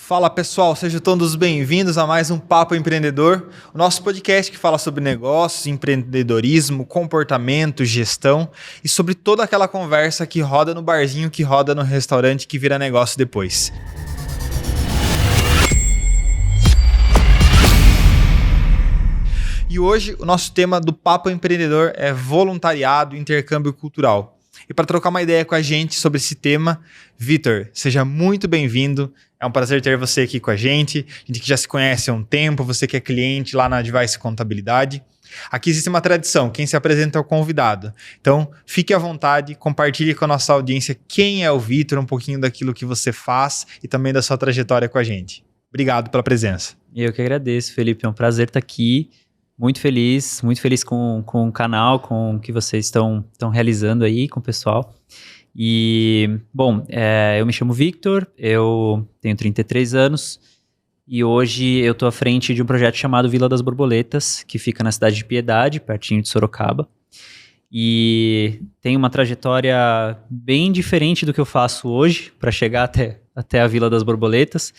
Fala pessoal, sejam todos bem-vindos a mais um Papo Empreendedor, o nosso podcast que fala sobre negócios, empreendedorismo, comportamento, gestão e sobre toda aquela conversa que roda no barzinho, que roda no restaurante, que vira negócio depois. E hoje o nosso tema do Papo Empreendedor é voluntariado e intercâmbio cultural. E para trocar uma ideia com a gente sobre esse tema, Vitor, seja muito bem-vindo. É um prazer ter você aqui com a gente que já se conhece há um tempo, você que é cliente lá na Advice Contabilidade. Aqui existe uma tradição, quem se apresenta é o convidado. Então, fique à vontade, compartilhe com a nossa audiência quem é o Vitor, um pouquinho daquilo que você faz e também da sua trajetória com a gente. Obrigado pela presença. Eu que agradeço, Felipe. É um prazer estar aqui. Muito feliz com o canal, com o que vocês estão realizando aí com o pessoal. E, bom, eu me chamo Victor, eu tenho 33 anos e hoje eu estou à frente de um projeto chamado Vila das Borboletas, que fica na cidade de Piedade, pertinho de Sorocaba. E tem uma trajetória bem diferente do que eu faço hoje para chegar até a Vila das Borboletas.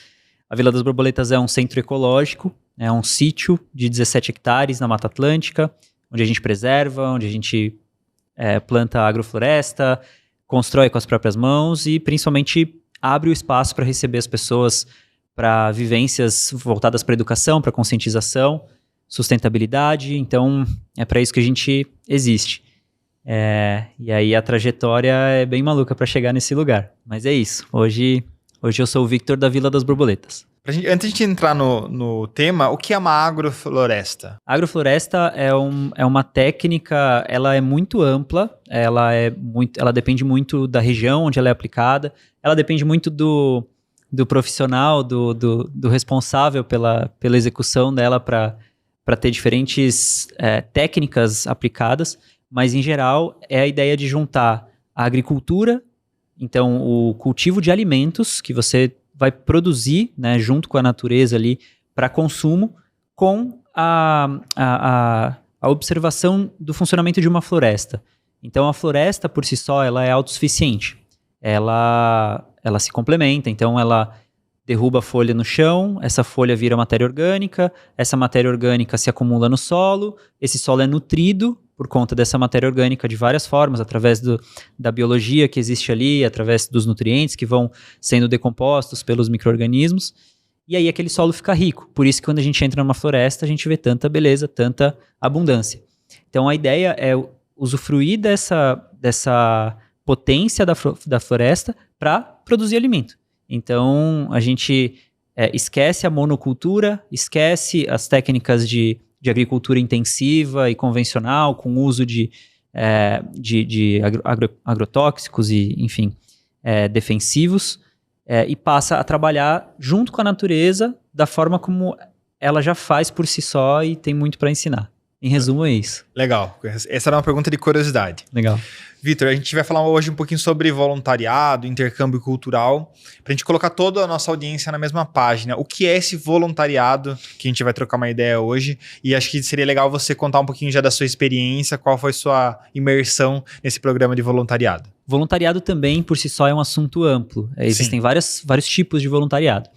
A Vila das Borboletas é um centro ecológico, é um sítio de 17 hectares na Mata Atlântica, onde a gente preserva, onde a gente planta agrofloresta, constrói com as próprias mãos e principalmente abre o espaço para receber as pessoas para vivências voltadas para educação, para conscientização, sustentabilidade. Então é para isso que a gente existe. E aí a trajetória é bem maluca para chegar nesse lugar. Mas é isso. Hoje eu sou o Victor da Vila das Borboletas. Antes de a gente entrar no tema, o que é uma agrofloresta? A agrofloresta é uma técnica, ela é muito ampla, ela depende muito da região onde ela é aplicada, ela depende muito do profissional, do responsável pela execução dela para ter diferentes técnicas aplicadas, mas em geral é a ideia de juntar a agricultura, então o cultivo de alimentos que você vai produzir, né, junto com a natureza ali para consumo, com a observação do funcionamento de uma floresta. Então a floresta por si só ela é autossuficiente, ela se complementa, então ela derruba a folha no chão, essa folha vira matéria orgânica, essa matéria orgânica se acumula no solo, esse solo é nutrido por conta dessa matéria orgânica de várias formas, através da biologia que existe ali, através dos nutrientes que vão sendo decompostos pelos micro-organismos, e aí aquele solo fica rico. Por isso que quando a gente entra numa floresta, a gente vê tanta beleza, tanta abundância. Então a ideia é usufruir dessa potência da floresta para produzir alimento. Então a gente esquece a monocultura, esquece as técnicas de agricultura intensiva e convencional, com uso de agrotóxicos e, enfim, defensivos, e passa a trabalhar junto com a natureza da forma como ela já faz por si só e tem muito para ensinar. Em resumo, é isso. Legal. Essa era uma pergunta de curiosidade. Legal. Vitor, a gente vai falar hoje um pouquinho sobre voluntariado, intercâmbio cultural, para a gente colocar toda a nossa audiência na mesma página. O que é esse voluntariado que a gente vai trocar uma ideia hoje? E acho que seria legal você contar um pouquinho já da sua experiência, qual foi sua imersão nesse programa de voluntariado. Voluntariado também, por si só, é um assunto amplo. Existem vários tipos de voluntariado.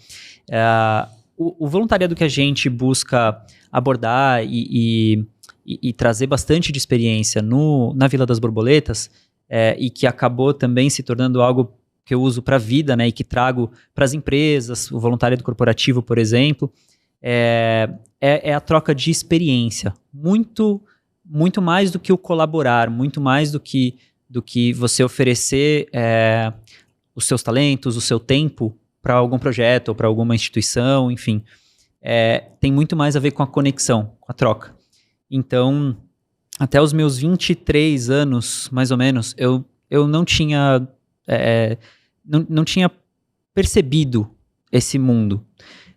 O voluntariado que a gente busca abordar e trazer bastante de experiência na Vila das Borboletas, e que acabou também se tornando algo que eu uso para a vida, né, e que trago para as empresas, o voluntariado corporativo, por exemplo, é a troca de experiência. Muito, muito mais do que o colaborar, muito mais do que você oferecer os seus talentos, o seu tempo para algum projeto ou para alguma instituição, enfim. Tem muito mais a ver com a conexão, com a troca. Então, até os meus 23 anos, mais ou menos, eu não tinha percebido esse mundo.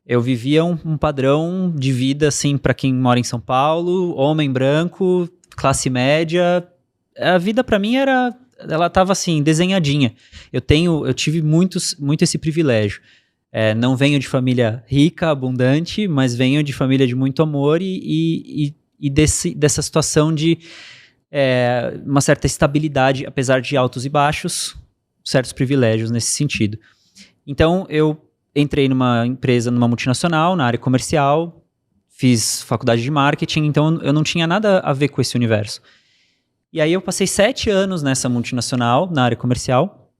Eu vivia um padrão de vida, assim, para quem mora em São Paulo, homem branco, classe média. A vida para mim ela estava assim, desenhadinha. Eu tive muito esse privilégio. Não venho de família rica, abundante, mas venho de família de muito amor e dessa situação de uma certa estabilidade, apesar de altos e baixos, certos privilégios nesse sentido. Então, eu entrei numa empresa, numa multinacional, na área comercial, fiz faculdade de marketing, então eu não tinha nada a ver com esse universo. E aí eu passei 7 anos nessa multinacional, na área comercial,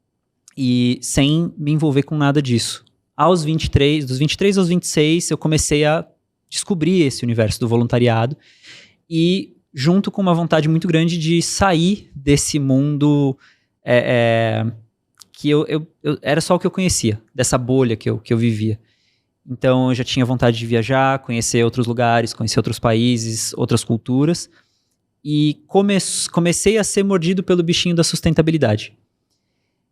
e sem me envolver com nada disso. Dos 23 aos 26, eu comecei a descobrir esse universo do voluntariado e junto com uma vontade muito grande de sair desse mundo que eu era só o que eu conhecia, dessa bolha que eu vivia. Então eu já tinha vontade de viajar, conhecer outros lugares, conhecer outros países, outras culturas, e comecei a ser mordido pelo bichinho da sustentabilidade.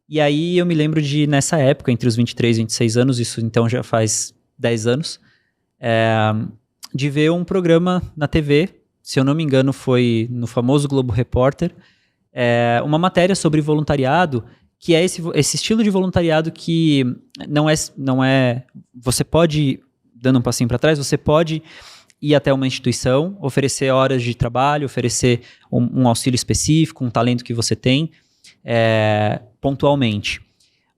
E aí eu me lembro de, nessa época, entre os 23 e 26 anos, isso então já faz 10 anos, de ver um programa na TV, se eu não me engano foi no famoso Globo Repórter, uma matéria sobre voluntariado, que é esse estilo de voluntariado que não é... Você pode, dando um passinho para trás, você pode ir até uma instituição, oferecer horas de trabalho, oferecer um auxílio específico, um talento que você tem, pontualmente.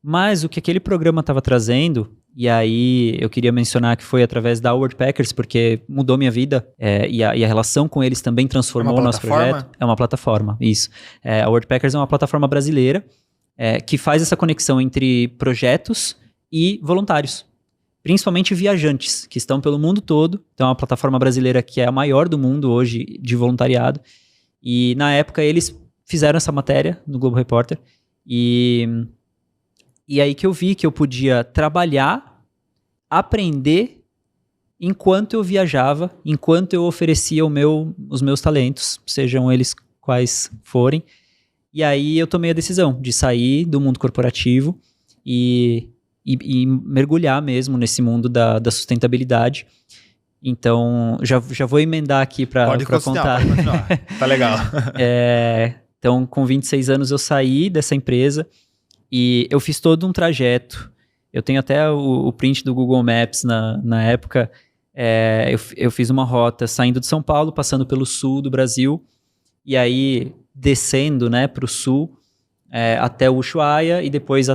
Mas o que aquele programa estava trazendo, e aí eu queria mencionar que foi através da Worldpackers, porque mudou minha vida, e a relação com eles também transformou o nosso projeto. É uma plataforma, isso. A Worldpackers é uma plataforma brasileira que faz essa conexão entre projetos e voluntários, principalmente viajantes, que estão pelo mundo todo. Então é uma plataforma brasileira que é a maior do mundo hoje de voluntariado. E na época eles fizeram essa matéria no Globo Repórter, e aí que eu vi que eu podia trabalhar, aprender, enquanto eu viajava, enquanto eu oferecia os meus talentos, sejam eles quais forem. E aí eu tomei a decisão de sair do mundo corporativo e mergulhar mesmo nesse mundo da sustentabilidade. Então, já vou emendar aqui para contar. Pode continuar. Tá legal. Então, com 26 anos eu saí dessa empresa e eu fiz todo um trajeto. Eu tenho até o print do Google Maps na época. Eu fiz uma rota saindo de São Paulo, passando pelo sul do Brasil, e aí descendo, né, para o sul, até o Ushuaia, e depois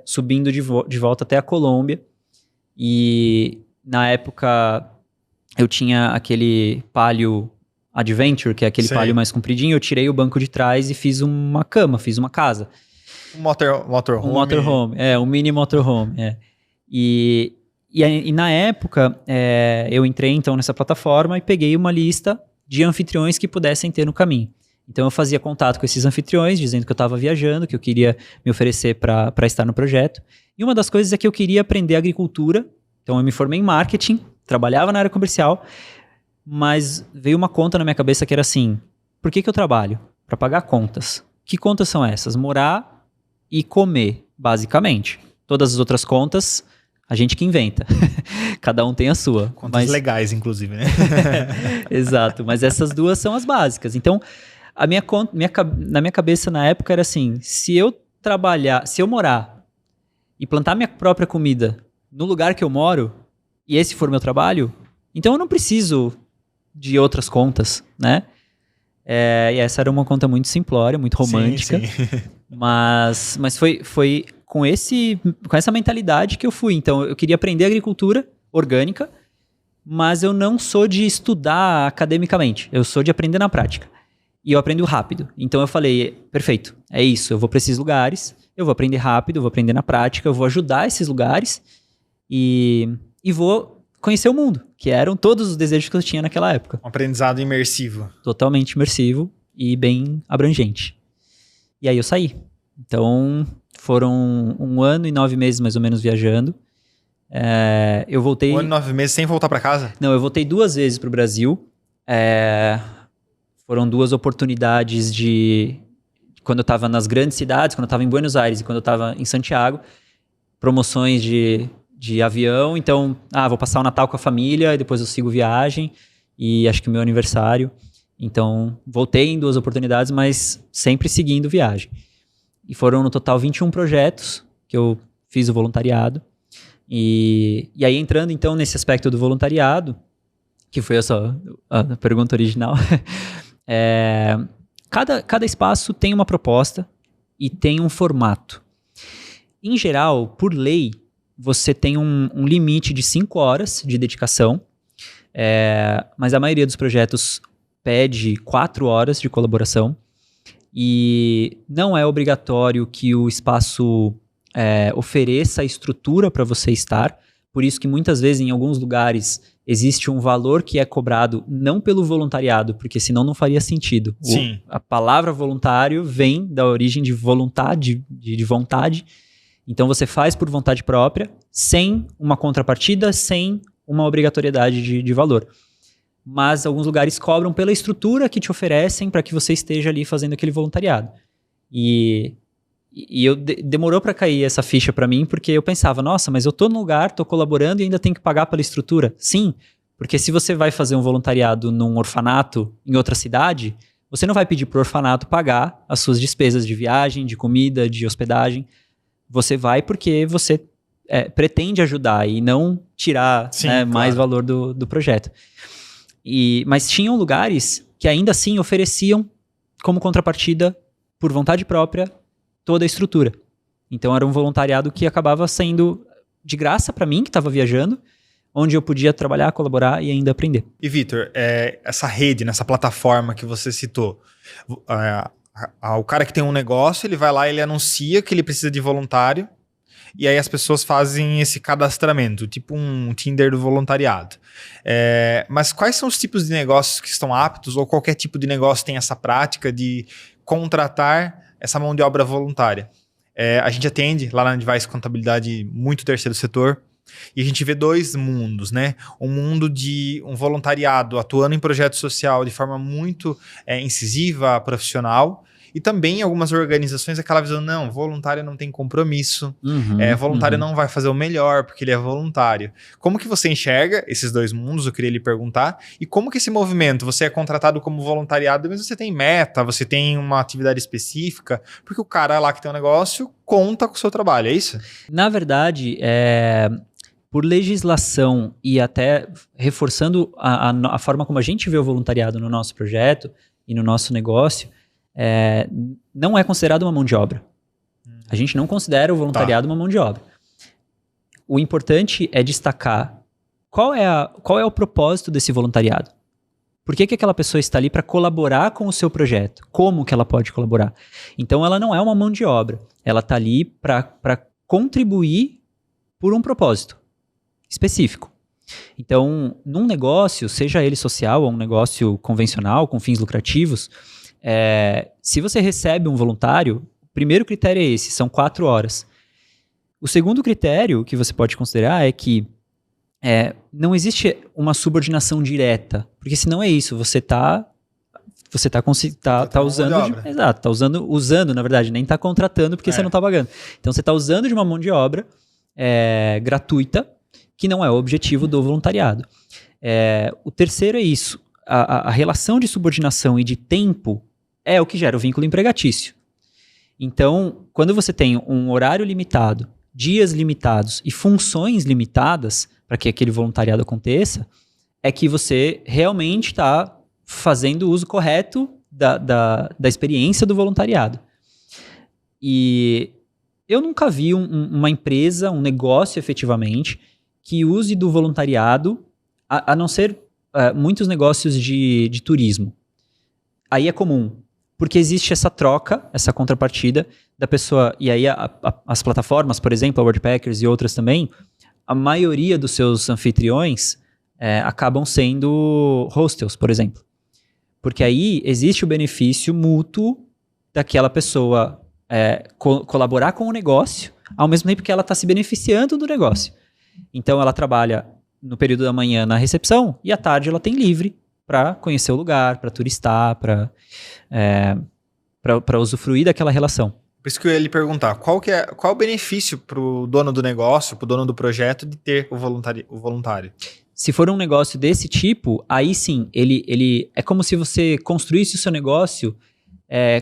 subindo de volta até a Colômbia. E na época eu tinha aquele Palio Adventure, que é aquele Palio mais compridinho. Eu tirei o banco de trás e fiz uma cama, fiz uma casa. Um motorhome. Um motorhome, um mini motorhome. E na época, eu entrei então nessa plataforma e peguei uma lista de anfitriões que pudessem ter no caminho. Então eu fazia contato com esses anfitriões, dizendo que eu estava viajando, que eu queria me oferecer para estar no projeto. E uma das coisas é que eu queria aprender agricultura. Então eu me formei em marketing, trabalhava na área comercial, mas veio uma conta na minha cabeça que era assim: por que eu trabalho? Para pagar contas. Que contas são essas? Morar e comer, basicamente. Todas as outras contas, a gente que inventa. Cada um tem a sua. Contas legais, inclusive, né? Exato, mas essas duas são as básicas. Então, na minha cabeça na época era assim: se eu morar e plantar minha própria comida no lugar que eu moro, e esse for meu trabalho, então eu não preciso de outras contas, né? E essa era uma conta muito simplória, muito romântica. Sim. Mas foi com essa mentalidade que eu fui. Então eu queria aprender agricultura orgânica, mas eu não sou de estudar academicamente, eu sou de aprender na prática. E eu aprendo rápido. Então eu falei: perfeito, é isso, eu vou para esses lugares, eu vou aprender rápido, eu vou aprender na prática, eu vou ajudar esses lugares e vou conhecer o mundo, que eram todos os desejos que eu tinha naquela época. Um aprendizado imersivo. Totalmente imersivo e bem abrangente. E aí eu saí. Então foram 1 ano e 9 meses mais ou menos viajando. Eu voltei... 1 ano e 9 meses sem voltar para casa? Não, eu voltei 2 vezes para o Brasil. Foram 2 oportunidades quando eu estava nas grandes cidades, quando eu estava em Buenos Aires e quando eu estava em Santiago, promoções de avião. Então, vou passar o Natal com a família e depois eu sigo viagem, e acho que o meu aniversário. Então, voltei em 2 oportunidades, mas sempre seguindo viagem. E foram no total 21 projetos que eu fiz o voluntariado. E aí, entrando então nesse aspecto do voluntariado, que foi a pergunta original, cada espaço tem uma proposta e tem um formato. Em geral, por lei, você tem um limite de 5 horas de dedicação, mas a maioria dos projetos pede 4 horas de colaboração e não é obrigatório que o espaço ofereça a estrutura para você estar. Por isso que muitas vezes em alguns lugares existe um valor que é cobrado não pelo voluntariado, porque senão não faria sentido. Sim. A palavra voluntário vem da origem de vontade, de vontade. Então você faz por vontade própria, sem uma contrapartida, sem uma obrigatoriedade de valor. Mas alguns lugares cobram pela estrutura que te oferecem para que você esteja ali fazendo aquele voluntariado. E demorou para cair essa ficha para mim, porque eu pensava, nossa, mas eu tô no lugar, tô colaborando e ainda tenho que pagar pela estrutura. Sim, porque se você vai fazer um voluntariado num orfanato em outra cidade, você não vai pedir pro orfanato pagar as suas despesas de viagem, de comida, de hospedagem. Você vai porque você pretende ajudar e não tirar mais valor do projeto. Mas tinham lugares que ainda assim ofereciam como contrapartida, por vontade própria, toda a estrutura. Então era um voluntariado que acabava sendo de graça para mim, que estava viajando, onde eu podia trabalhar, colaborar e ainda aprender. E Vitor, essa rede, nessa plataforma que você citou, o cara que tem um negócio, ele vai lá, ele anuncia que ele precisa de voluntário, e aí as pessoas fazem esse cadastramento, tipo um Tinder do voluntariado. Mas quais são os tipos de negócios que estão aptos, ou qualquer tipo de negócio tem essa prática de contratar essa mão de obra voluntária? A gente atende lá na Advice Contabilidade muito terceiro setor, e a gente vê 2 mundos, né? Um mundo de um voluntariado atuando em projeto social de forma muito incisiva, profissional, e também algumas organizações aquela visão, não, voluntário não tem compromisso, voluntário não vai fazer o melhor porque ele é voluntário. Como que você enxerga esses 2 mundos? Eu queria lhe perguntar. E como que esse movimento, você é contratado como voluntariado, mas você tem meta, você tem uma atividade específica, porque o cara lá que tem um negócio conta com o seu trabalho, é isso? Na verdade, por legislação e até reforçando a forma como a gente vê o voluntariado no nosso projeto e no nosso negócio, não é considerado uma mão de obra. A gente não considera o voluntariado uma mão de obra. O importante é destacar qual é o propósito desse voluntariado. Por que aquela pessoa está ali para colaborar com o seu projeto? Como que ela pode colaborar? Então ela não é uma mão de obra. Ela está ali para contribuir por um propósito específico. Então, num negócio, seja ele social ou um negócio convencional, com fins lucrativos, se você recebe um voluntário, o primeiro critério é esse, são 4 horas. O segundo critério que você pode considerar é que não existe uma subordinação direta, porque senão é isso, você tá usando exato, tá usando, na verdade, nem tá contratando porque você não tá pagando. Então você tá usando de uma mão de obra gratuita, que não é o objetivo do voluntariado. O terceiro é isso, a relação de subordinação e de tempo é o que gera o vínculo empregatício. Então, quando você tem um horário limitado, dias limitados e funções limitadas para que aquele voluntariado aconteça, é que você realmente está fazendo o uso correto da experiência do voluntariado. E eu nunca vi uma empresa, um negócio efetivamente, que use do voluntariado, a não ser muitos negócios de turismo. Aí é comum, porque existe essa troca, essa contrapartida da pessoa, e aí as plataformas, por exemplo, a Worldpackers e outras também, a maioria dos seus anfitriões acabam sendo hostels, por exemplo. Porque aí existe o benefício mútuo daquela pessoa colaborar com o negócio, ao mesmo tempo que ela está se beneficiando do negócio. Então ela trabalha no período da manhã na recepção e à tarde ela tem livre para conhecer o lugar, para turistar, para usufruir daquela relação. Por isso que eu ia lhe perguntar, qual é o benefício para o dono do negócio, para o dono do projeto, de ter o voluntário? Se for um negócio desse tipo, aí sim, ele é como se você construísse o seu negócio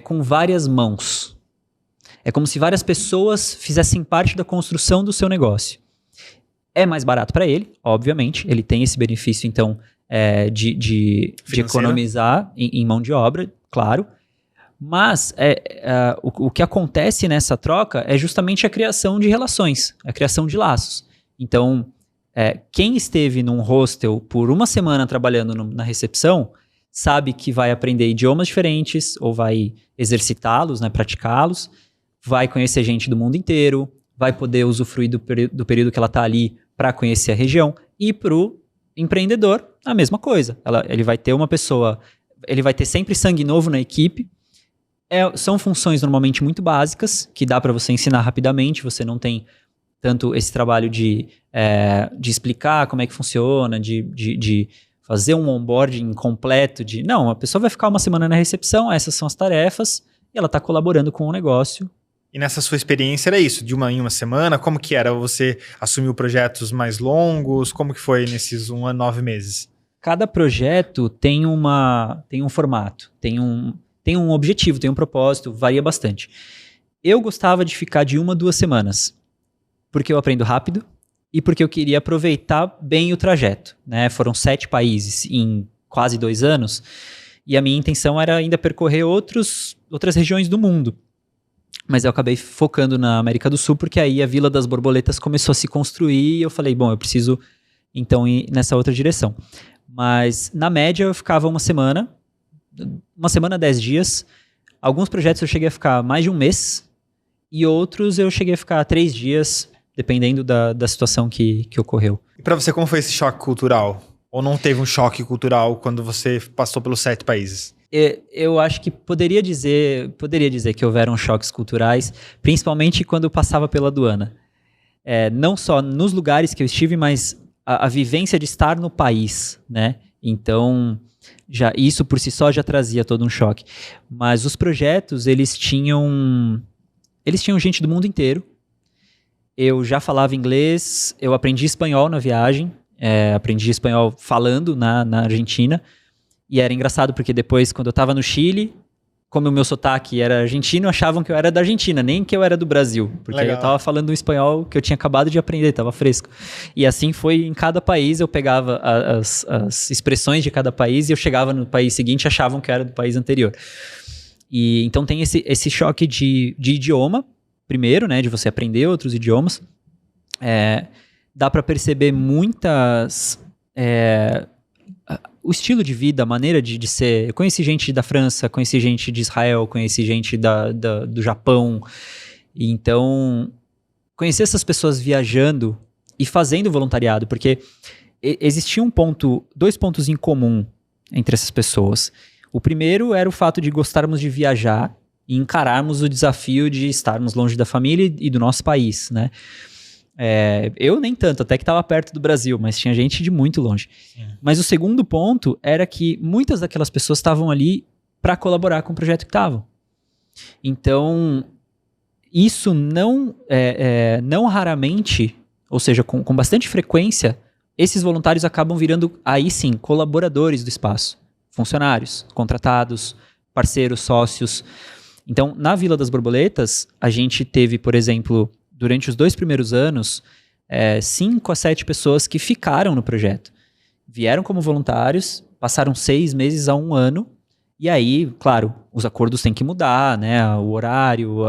com várias mãos. É como se várias pessoas fizessem parte da construção do seu negócio. É mais barato para ele, obviamente, ele tem esse benefício, então, de economizar em mão de obra, claro. Mas o que acontece nessa troca é justamente a criação de relações, a criação de laços. Então, quem esteve num hostel por uma semana trabalhando na recepção sabe que vai aprender idiomas diferentes ou vai exercitá-los, né, praticá-los, vai conhecer gente do mundo inteiro, vai poder usufruir do período que ela está ali para conhecer a região. E para o empreendedor, a mesma coisa. Ele vai ter uma pessoa, ele vai ter sempre sangue novo na equipe. São funções normalmente muito básicas, que dá para você ensinar rapidamente, você não tem tanto esse trabalho de explicar como é que funciona, de fazer um onboarding completo, não, a pessoa vai ficar uma semana na recepção, essas são as tarefas, e ela está colaborando com o negócio. E nessa sua experiência era isso, de uma em uma semana? Como que era? Você assumiu projetos mais longos? Como que foi nesses 1 ano, 9 meses? Cada projeto tem um formato, tem um objetivo, tem um propósito, varia bastante. Eu gostava de ficar de 1 a 2 semanas, porque eu aprendo rápido e porque eu queria aproveitar bem o trajeto, né? Foram 7 países em quase 2 anos, e a minha intenção era ainda percorrer outras regiões do mundo. Mas eu acabei focando na América do Sul, porque aí a Vila das Borboletas começou a se construir e eu falei, bom, eu preciso então ir nessa outra direção. Mas na média eu ficava uma semana, 10 dias. Alguns projetos eu cheguei a ficar mais de 1 mês e outros eu cheguei a ficar 3 dias, dependendo da situação que ocorreu. E para você, como foi esse choque cultural? Ou não teve um choque cultural quando você passou pelos 7 países? Eu acho que poderia dizer que houveram choques culturais, principalmente quando eu passava pela aduana. Não só nos lugares que eu estive, mas a vivência de estar no país, né? Então, isso por si só já trazia todo um choque. Mas os projetos, eles tinham gente do mundo inteiro. Eu já falava inglês, eu aprendi espanhol na viagem, aprendi espanhol falando na Argentina. E era engraçado porque depois, quando eu estava no Chile, como o meu sotaque era argentino, achavam que eu era da Argentina, nem que eu era do Brasil. Porque eu estava falando um espanhol que eu tinha acabado de aprender, estava fresco. E assim foi em cada país, eu pegava as expressões de cada país e eu chegava no país seguinte e achavam que eu era do país anterior. E então tem esse choque de idioma, primeiro, né, de você aprender outros idiomas. Dá para perceber muitas... o estilo de vida, a maneira de ser. Eu conheci gente da França, conheci gente de Israel, conheci gente do Japão. E então, conhecer essas pessoas viajando e fazendo voluntariado, porque existia 2 pontos em comum entre essas pessoas. O primeiro era o fato de gostarmos de viajar e encararmos o desafio de estarmos longe da família e do nosso país, né? Eu nem tanto, até que estava perto do Brasil, mas tinha gente de muito longe. Sim. Mas o segundo ponto era que muitas daquelas pessoas estavam ali para colaborar com o projeto que estavam. Então, isso não raramente, ou seja, com bastante frequência, esses voluntários acabam virando, aí sim, colaboradores do espaço. Funcionários, contratados, parceiros, sócios. Então, na Vila das Borboletas, a gente teve, por exemplo... Durante os 2 primeiros anos, 5 a 7 pessoas que ficaram no projeto. Vieram como voluntários, passaram 6 meses a 1 ano, e aí, claro, os acordos têm que mudar, né? O horário,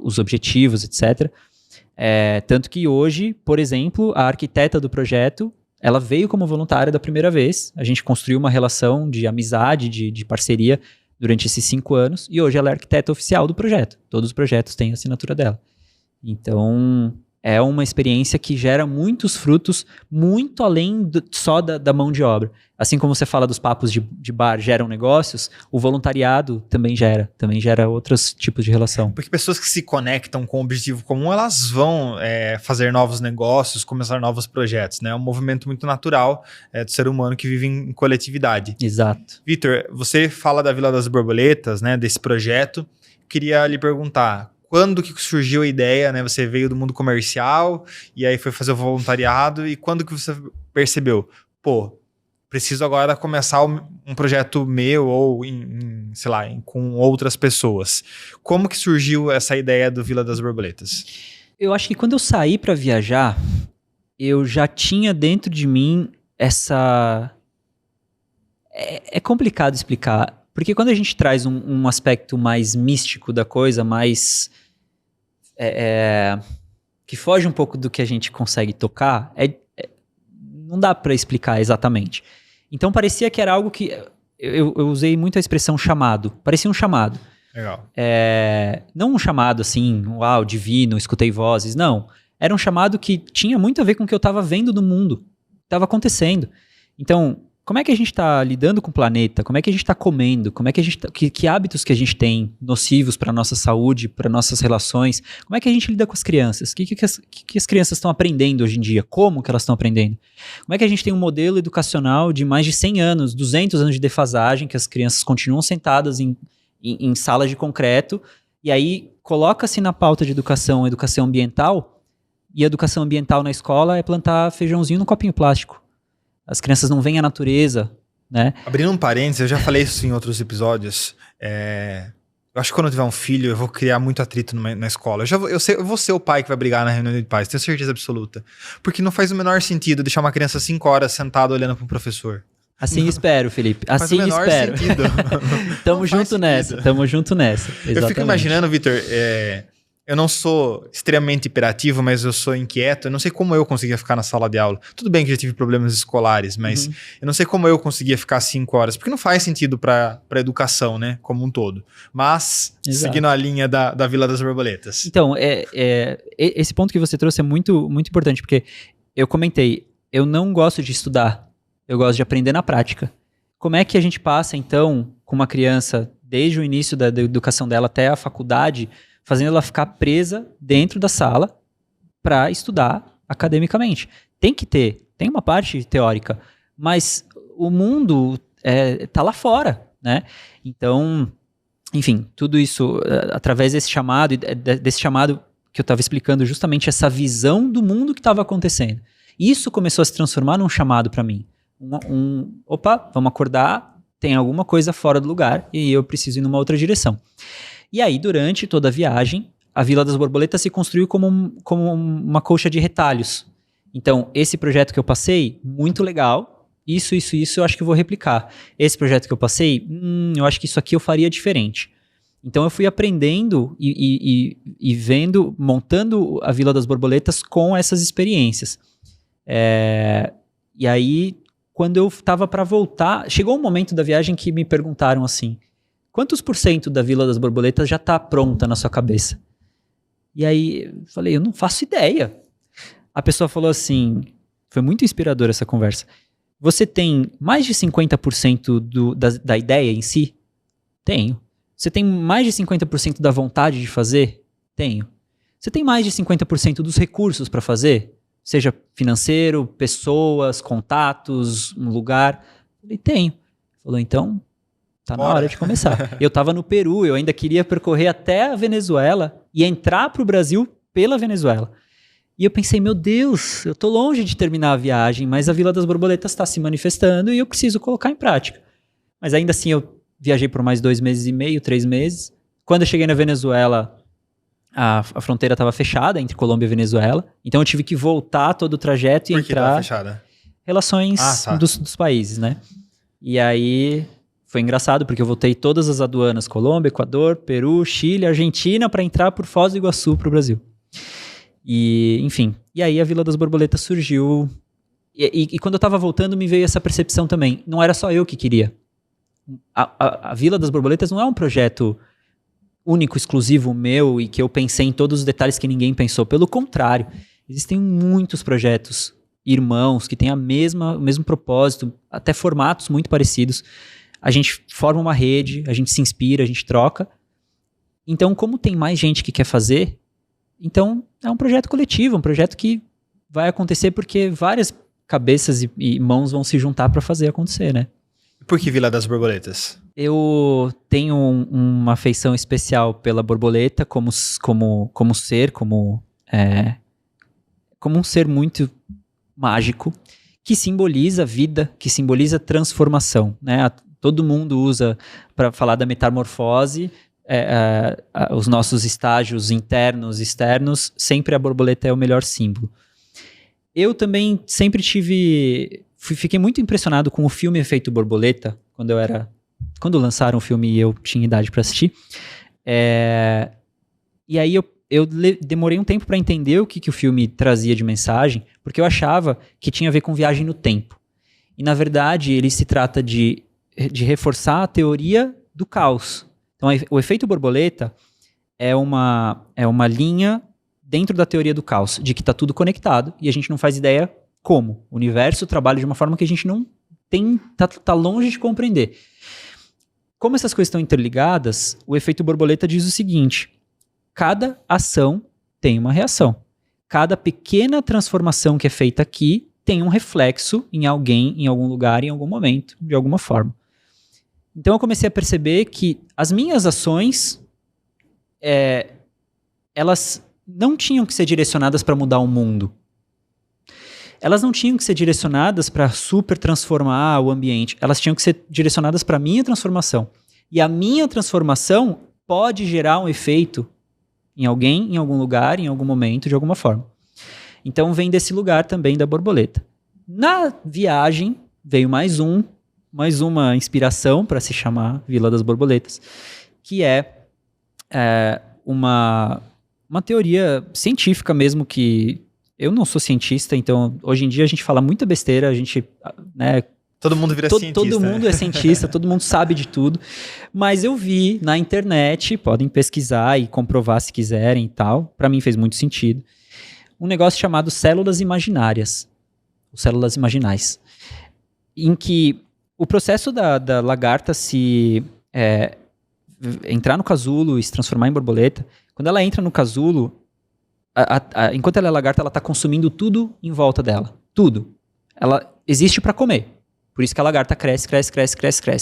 os objetivos, etc. Tanto que hoje, por exemplo, a arquiteta do projeto, ela veio como voluntária da primeira vez, a gente construiu uma relação de amizade, de parceria durante esses 5 anos, e hoje ela é arquiteta oficial do projeto. Todos os projetos têm a assinatura dela. Então, é uma experiência que gera muitos frutos, muito além só da mão de obra. Assim como você fala dos papos de bar geram negócios, o voluntariado também gera outros tipos de relação. Porque pessoas que se conectam com o objetivo comum, elas vão fazer novos negócios, começar novos projetos, né? É um movimento muito natural do ser humano que vive em coletividade. Exato. Vitor, você fala da Vila das Borboletas, né, desse projeto. Queria lhe perguntar... Quando que surgiu a ideia, né? Você veio do mundo comercial e aí foi fazer o voluntariado e quando que você percebeu? Preciso agora começar um projeto meu ou com outras pessoas. Como que surgiu essa ideia do Vila das Borboletas? Eu acho que quando eu saí para viajar, eu já tinha dentro de mim essa... É complicado explicar, porque quando a gente traz um aspecto mais místico da coisa, mais que foge um pouco do que a gente consegue tocar, não dá para explicar exatamente. Então parecia que era algo que... Eu usei muito a expressão chamado. Parecia um chamado. Legal. Não um chamado assim, uau, divino, escutei vozes. Não. Era um chamado que tinha muito a ver com o que eu estava vendo do mundo. Estava acontecendo. Então, como é que a gente está lidando com o planeta? Como é que a gente está comendo? Como é que a gente que hábitos que a gente tem nocivos para a nossa saúde, para nossas relações? Como é que a gente lida com as crianças? O que as crianças estão aprendendo hoje em dia? Como que elas estão aprendendo? Como é que a gente tem um modelo educacional de mais de 100 anos, 200 anos de defasagem, que as crianças continuam sentadas em salas de concreto, e aí coloca-se na pauta de educação ambiental, e a educação ambiental na escola é plantar feijãozinho num copinho plástico. As crianças não veem a natureza, né? Abrindo um parênteses, eu já falei isso em outros episódios. Eu acho que quando eu tiver um filho, eu vou criar muito atrito na escola. Eu vou ser o pai que vai brigar na reunião de pais, tenho certeza absoluta. Porque não faz o menor sentido deixar uma criança 5 horas sentada olhando para um professor. Assim espero, Felipe. Assim espero. Tamo junto nessa. Exatamente. Eu fico imaginando, Vitor, eu não sou extremamente hiperativo, mas eu sou inquieto. Eu não sei como eu conseguia ficar na sala de aula. Tudo bem que eu já tive problemas escolares, mas eu não sei como eu conseguia ficar 5 horas. Porque não faz sentido para a educação, né? Como um todo. Mas, seguindo a linha da Vila das Borboletas. Então, esse ponto que você trouxe é muito, muito importante. Porque eu comentei, eu não gosto de estudar. Eu gosto de aprender na prática. Como é que a gente passa, então, com uma criança, desde o início da educação dela até a faculdade, fazendo ela ficar presa dentro da sala para estudar academicamente? Tem uma parte teórica, mas o mundo tá lá fora, né? Então, enfim, tudo isso, através desse chamado que eu estava explicando, justamente essa visão do mundo que estava acontecendo. Isso começou a se transformar num chamado para mim. Opa, vamos acordar, tem alguma coisa fora do lugar e eu preciso ir numa outra direção. E aí, durante toda a viagem, a Vila das Borboletas se construiu como uma colcha de retalhos. Então, esse projeto que eu passei, muito legal, isso eu acho que eu vou replicar. Esse projeto que eu passei, eu acho que isso aqui eu faria diferente. Então, eu fui aprendendo e vendo, montando a Vila das Borboletas com essas experiências. E aí, quando eu estava para voltar, chegou um momento da viagem que me perguntaram assim, quantos % da Vila das Borboletas já está pronta na sua cabeça? E aí, eu falei, eu não faço ideia. A pessoa falou assim, foi muito inspiradora essa conversa, você tem mais de 50% da ideia em si? Tenho. Você tem mais de 50% da vontade de fazer? Tenho. Você tem mais de 50% dos recursos para fazer? Seja financeiro, pessoas, contatos, um lugar? Eu falei, tenho. Falou, então, tá na hora de começar. Eu tava no Peru, eu ainda queria percorrer até a Venezuela e entrar pro Brasil pela Venezuela. E eu pensei, meu Deus, eu tô longe de terminar a viagem, mas a Vila das Borboletas está se manifestando e eu preciso colocar em prática. Mas ainda assim, eu viajei por mais 2 meses e meio, 3 meses. Quando eu cheguei na Venezuela, a fronteira estava fechada entre Colômbia e Venezuela. Então eu tive que voltar todo o trajeto e Por que entrar... tava fechada? Relações dos países, né? E aí foi engraçado, porque eu voltei todas as aduanas, Colômbia, Equador, Peru, Chile, Argentina, para entrar por Foz do Iguaçu para o Brasil. E, enfim, e aí a Vila das Borboletas surgiu. E quando eu estava voltando, me veio essa percepção também. Não era só eu que queria. A Vila das Borboletas não é um projeto único, exclusivo, meu, e que eu pensei em todos os detalhes que ninguém pensou. Pelo contrário, existem muitos projetos irmãos que têm o mesmo propósito, até formatos muito parecidos. A gente forma uma rede, a gente se inspira, a gente troca. Então, como tem mais gente que quer fazer, então é um projeto coletivo, um projeto que vai acontecer porque várias cabeças e mãos vão se juntar para fazer acontecer, né? Por que Vila das Borboletas? Eu tenho uma afeição especial pela borboleta como ser, como um ser muito mágico, que simboliza vida, que simboliza transformação, né? Todo mundo usa para falar da metamorfose, os nossos estágios internos, externos, sempre a borboleta é o melhor símbolo. Eu também sempre fiquei muito impressionado com o filme Efeito Borboleta, quando lançaram o filme e eu tinha idade para assistir. E aí demorei um tempo para entender o que o filme trazia de mensagem, porque eu achava que tinha a ver com viagem no tempo. E, na verdade, ele se trata de reforçar a teoria do caos. Então, o efeito borboleta é uma linha dentro da teoria do caos, de que está tudo conectado e a gente não faz ideia como. O universo trabalha de uma forma que a gente não tem, tá longe de compreender. Como essas coisas estão interligadas, o efeito borboleta diz o seguinte: cada ação tem uma reação. Cada pequena transformação que é feita aqui tem um reflexo em alguém, em algum lugar, em algum momento, de alguma forma. Então eu comecei a perceber que as minhas ações, elas não tinham que ser direcionadas para mudar o mundo. Elas não tinham que ser direcionadas para super transformar o ambiente. Elas tinham que ser direcionadas para a minha transformação. E a minha transformação pode gerar um efeito em alguém, em algum lugar, em algum momento, de alguma forma. Então vem desse lugar também da borboleta. Na viagem veio mais uma inspiração para se chamar Vila das Borboletas, que é uma teoria científica mesmo, que eu não sou cientista, então hoje em dia a gente fala muita besteira, a gente, né, todo mundo vira cientista. Todo mundo é cientista, todo mundo sabe de tudo, mas eu vi na internet, podem pesquisar e comprovar se quiserem e tal, para mim fez muito sentido, um negócio chamado células imaginárias, células imaginais, em que o processo da lagarta entrar no casulo e se transformar em borboleta, quando ela entra no casulo, enquanto ela é lagarta, ela está consumindo tudo em volta dela. Tudo. Ela existe para comer. Por isso que a lagarta cresce.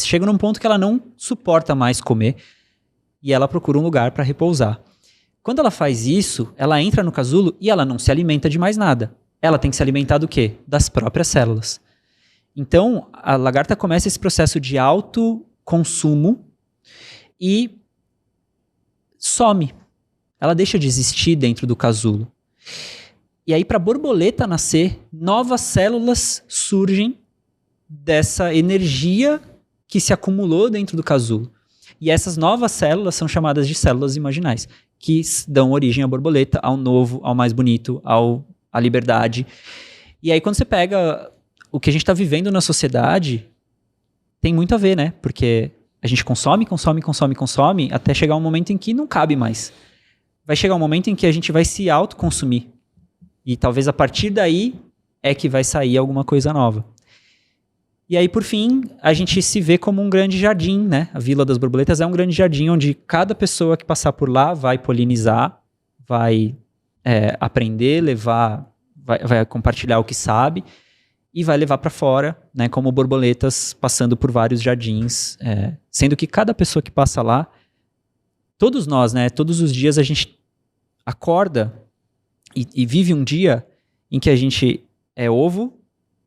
Chega num ponto que ela não suporta mais comer e ela procura um lugar para repousar. Quando ela faz isso, ela entra no casulo e ela não se alimenta de mais nada. Ela tem que se alimentar do quê? Das próprias células. Então, a lagarta começa esse processo de autoconsumo e some. Ela deixa de existir dentro do casulo. E aí, para a borboleta nascer, novas células surgem dessa energia que se acumulou dentro do casulo. E essas novas células são chamadas de células imaginais, que dão origem à borboleta, ao novo, ao mais bonito, à liberdade. E aí, quando você pega o que a gente está vivendo na sociedade, tem muito a ver, né? Porque a gente consome, até chegar um momento em que não cabe mais. Vai chegar um momento em que a gente vai se autoconsumir. E talvez a partir daí é que vai sair alguma coisa nova. E aí, por fim, a gente se vê como um grande jardim, né? A Vila das Borboletas é um grande jardim onde cada pessoa que passar por lá vai polinizar, vai aprender, vai compartilhar o que sabe e vai levar para fora, né? Como borboletas passando por vários jardins, sendo que cada pessoa que passa lá, todos nós, né? Todos os dias a gente acorda e vive um dia em que a gente é ovo,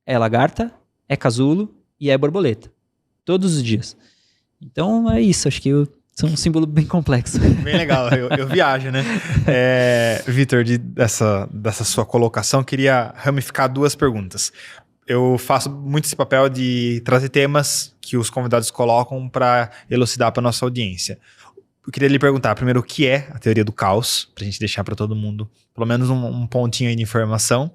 é lagarta, é casulo e é borboleta. Todos os dias. Então é isso, acho que é um símbolo bem complexo. Bem legal, eu viajo, né? Vitor, dessa sua colocação, queria ramificar duas perguntas. Eu faço muito esse papel de trazer temas que os convidados colocam para elucidar para nossa audiência. Eu queria lhe perguntar, primeiro, o que é a teoria do caos, para a gente deixar para todo mundo, pelo menos um pontinho aí de informação.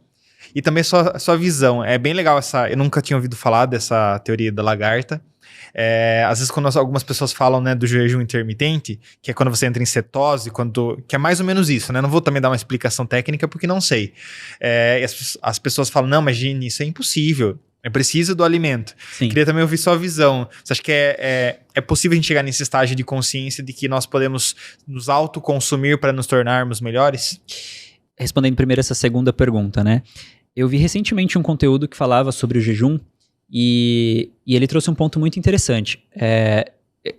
E também sua visão. É bem legal eu nunca tinha ouvido falar dessa teoria da lagarta. Às vezes, quando algumas pessoas falam, né, do jejum intermitente, que é quando você entra em cetose, que é mais ou menos isso, né? Não vou também dar uma explicação técnica porque não sei. E as pessoas falam, não, mas Gini, isso é impossível. É preciso do alimento. Sim. Queria também ouvir sua visão. Você acha que é possível a gente chegar nesse estágio de consciência de que nós podemos nos autoconsumir para nos tornarmos melhores? Respondendo primeiro essa segunda pergunta, né? Eu vi recentemente um conteúdo que falava sobre o jejum e ele trouxe um ponto muito interessante.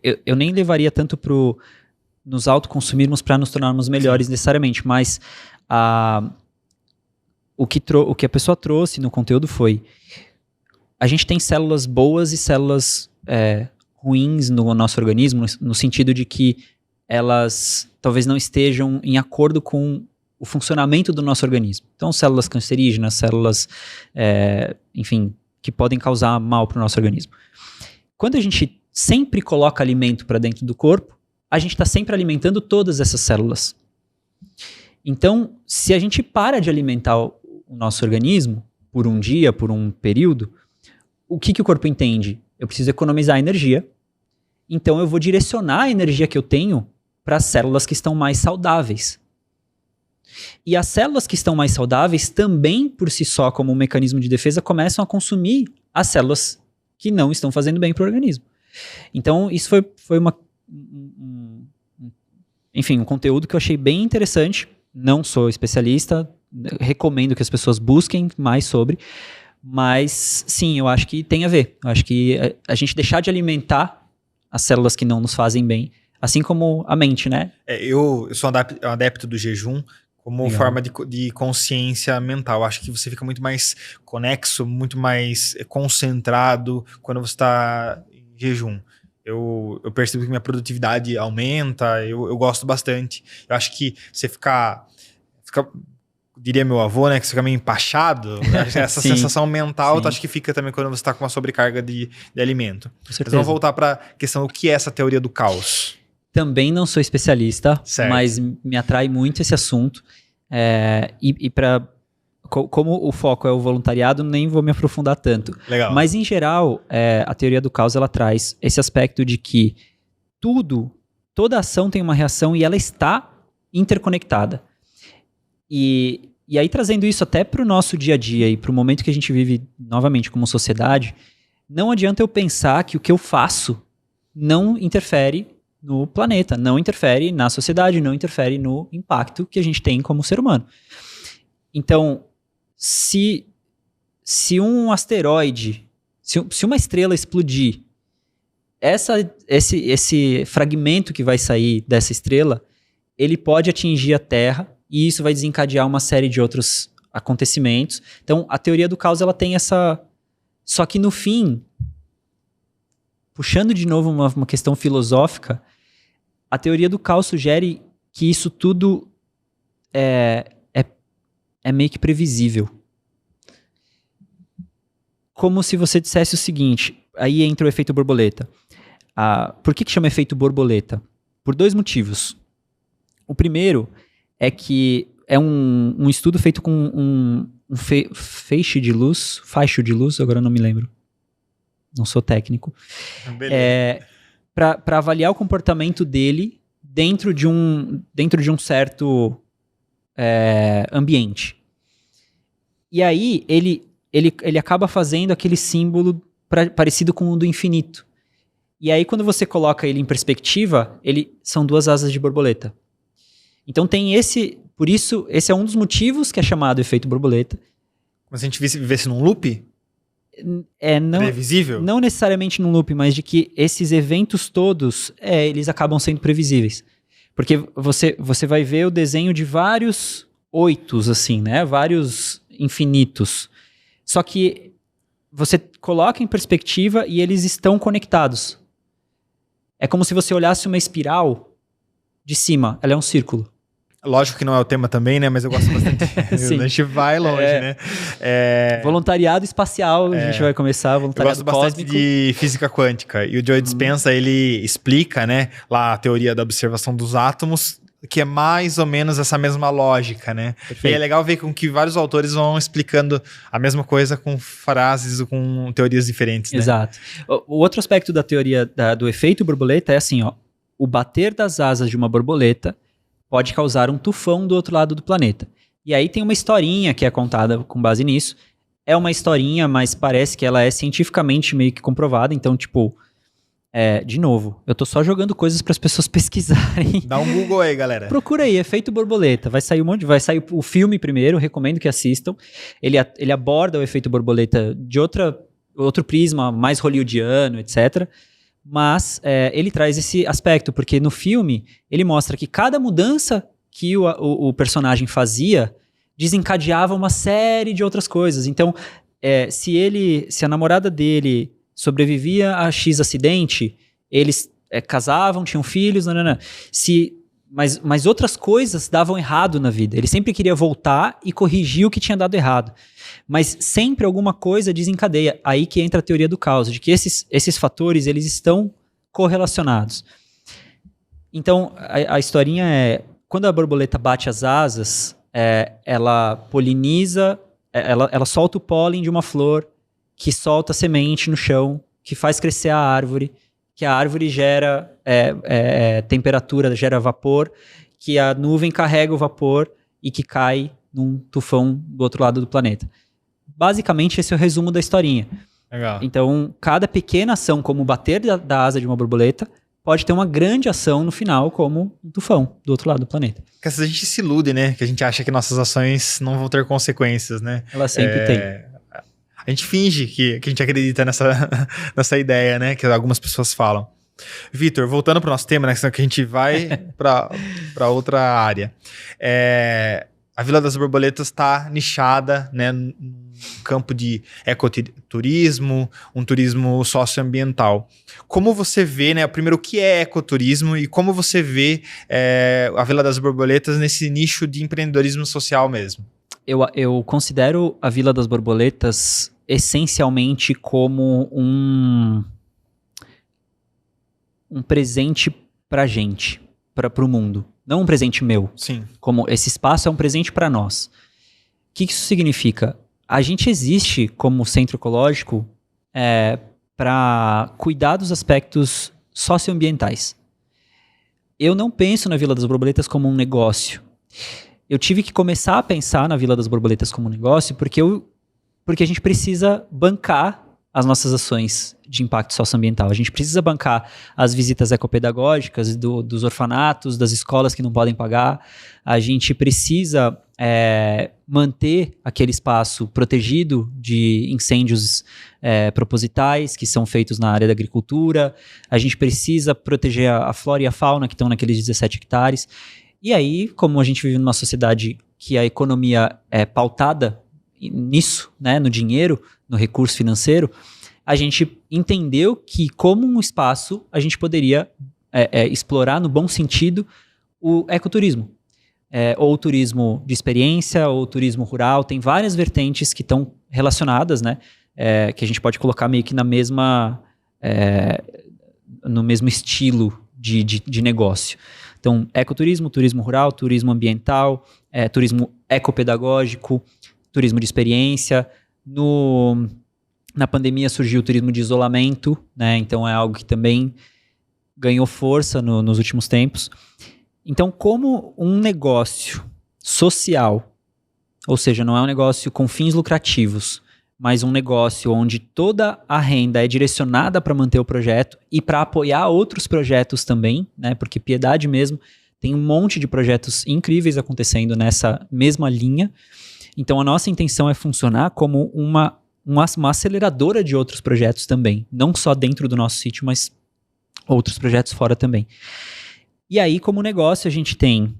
Eu nem levaria tanto para nos autoconsumirmos para nos tornarmos melhores necessariamente, mas o que a pessoa trouxe no conteúdo foi: a gente tem células boas e células ruins no nosso organismo, no sentido de que elas talvez não estejam em acordo com o funcionamento do nosso organismo. Então, células cancerígenas, células, enfim, que podem causar mal para o nosso organismo. Quando a gente sempre coloca alimento para dentro do corpo, a gente está sempre alimentando todas essas células. Então, se a gente para de alimentar o nosso organismo por um dia, por um período, o que o corpo entende? Eu preciso economizar energia, então eu vou direcionar a energia que eu tenho para as células que estão mais saudáveis. E as células que estão mais saudáveis também, por si só, como um mecanismo de defesa, começam a consumir as células que não estão fazendo bem para o organismo. Então, isso foi um conteúdo que eu achei bem interessante. Não sou especialista, recomendo que as pessoas busquem mais sobre, mas sim, eu acho que tem a ver. Eu acho que a gente deixar de alimentar as células que não nos fazem bem, assim como a mente, né? Eu sou um adepto do jejum como Legal. forma de consciência mental. Acho que você fica muito mais conexo, muito mais concentrado quando você está em jejum. Eu percebo que minha produtividade aumenta, eu gosto bastante. Eu acho que você fica, diria meu avô, né, que você fica meio empachado, essa sensação mental, acho que fica também quando você está com uma sobrecarga de alimento. Mas vamos voltar para a questão, o que é essa teoria do caos? Também não sou especialista, certo. Mas me atrai muito esse assunto. Como o foco é o voluntariado, nem vou me aprofundar tanto. Legal. Mas, em geral, a teoria do caos ela traz esse aspecto de que toda ação tem uma reação e ela está interconectada. E aí, trazendo isso até para o nosso dia a dia e para o momento que a gente vive novamente como sociedade, não adianta eu pensar que o que eu faço não interfere no planeta, não interfere na sociedade, não interfere no impacto que a gente tem como ser humano. Então, se um asteroide, se uma estrela explodir, esse fragmento que vai sair dessa estrela, ele pode atingir a Terra e isso vai desencadear uma série de outros acontecimentos. Então, a teoria do caos, ela tem essa... Só que no fim, puxando de novo uma questão filosófica, a teoria do caos sugere que isso tudo é meio que previsível. Como se você dissesse o seguinte, aí entra o efeito borboleta. Por que chama efeito borboleta? Por 2 motivos. O primeiro é que é um estudo feito com um feixe de luz, agora eu não me lembro. Não sou técnico. Para avaliar o comportamento dele dentro de um certo ambiente. E aí ele acaba fazendo aquele símbolo parecido com o do infinito. E aí quando você coloca ele em perspectiva, são 2 asas de borboleta. Então tem por isso, esse é um dos motivos que é chamado efeito borboleta. Como se a gente vivesse num loop? Não, previsível? Não necessariamente num loop, mas de que esses eventos todos, eles acabam sendo previsíveis. Porque você vai ver o desenho de vários 8s, assim, né? Vários infinitos. Só que você coloca em perspectiva e eles estão conectados. É como se você olhasse uma espiral de cima, ela é um círculo. Lógico que não é o tema também, né? Mas eu gosto bastante. A gente vai longe, né? Voluntariado espacial, a gente vai começar. Voluntariado cósmico. Eu gosto bastante de física quântica. E o Joe Dispenza, ele explica, né? Lá a teoria da observação dos átomos, que é mais ou menos essa mesma lógica, né? Perfeito. E é legal ver com que vários autores vão explicando a mesma coisa com frases ou com teorias diferentes, né? Exato. O outro aspecto da teoria do efeito borboleta é assim, ó. O bater das asas de uma borboleta pode causar um tufão do outro lado do planeta. E aí tem uma historinha que é contada com base nisso. É uma historinha, mas parece que ela é cientificamente meio que comprovada. Então, tipo, de novo, eu tô só jogando coisas para as pessoas pesquisarem. Dá um Google aí, galera. Procura aí, efeito borboleta. Vai sair vai sair o filme primeiro, recomendo que assistam. Ele aborda o efeito borboleta de outro prisma, mais hollywoodiano, etc., mas ele traz esse aspecto, porque no filme ele mostra que cada mudança que o personagem fazia desencadeava uma série de outras coisas. Então, se a namorada dele sobrevivia a X acidente, eles casavam, tinham filhos, mas outras coisas davam errado na vida. Ele sempre queria voltar e corrigir o que tinha dado errado. Mas sempre alguma coisa desencadeia. Aí que entra a teoria do caos, de que esses fatores, eles estão correlacionados. Então, a historinha quando a borboleta bate as asas, ela poliniza, ela solta o pólen de uma flor, que solta semente no chão, que faz crescer a árvore, que a árvore gera temperatura, gera vapor, que a nuvem carrega o vapor e que cai num tufão do outro lado do planeta. Basicamente, esse é o resumo da historinha. Legal. Então, cada pequena ação, como bater da asa de uma borboleta, pode ter uma grande ação no final, como um tufão do outro lado do planeta. Porque a gente se ilude, né? Que a gente acha que nossas ações não vão ter consequências, né? Ela sempre tem. A gente finge que a gente acredita nessa ideia, né? Que algumas pessoas falam. Vitor, voltando para o nosso tema, né? Que a gente vai para outra área. A Vila das Borboletas está nichada, né? No campo de ecoturismo, um turismo socioambiental. Como você vê, né? Primeiro, o que é ecoturismo e como você vê a Vila das Borboletas nesse nicho de empreendedorismo social mesmo? Eu considero a Vila das Borboletas essencialmente como um presente pra gente, pro mundo. Não um presente meu. Sim. Como esse espaço é um presente para nós. O que isso significa? A gente existe como centro ecológico para cuidar dos aspectos socioambientais. Eu não penso na Vila das Borboletas como um negócio. Eu tive que começar a pensar na Vila das Borboletas como um negócio porque a gente precisa bancar as nossas ações de impacto socioambiental. A gente precisa bancar as visitas ecopedagógicas dos orfanatos, das escolas que não podem pagar. A gente precisa manter aquele espaço protegido de incêndios propositais que são feitos na área da agricultura. A gente precisa proteger a flora e a fauna que estão naqueles 17 hectares. E aí, como a gente vive numa sociedade que a economia é pautada nisso, né, no dinheiro, no recurso financeiro, a gente entendeu que, como um espaço, a gente poderia explorar, no bom sentido, o ecoturismo. Ou o turismo de experiência, ou o turismo rural. Tem várias vertentes que estão relacionadas, né, que a gente pode colocar meio que no mesmo estilo de negócio. Então, ecoturismo, turismo rural, turismo ambiental, turismo ecopedagógico, turismo de experiência. Na pandemia surgiu o turismo de isolamento, né? Então é algo que também ganhou força nos últimos tempos. Então, como um negócio social, ou seja, não é um negócio com fins lucrativos, mas um negócio onde toda a renda é direcionada para manter o projeto e para apoiar outros projetos também, né? Porque Piedade mesmo tem um monte de projetos incríveis acontecendo nessa mesma linha. Então, a nossa intenção é funcionar como uma aceleradora de outros projetos também. Não só dentro do nosso sítio, mas outros projetos fora também. E aí, como negócio, a gente tem,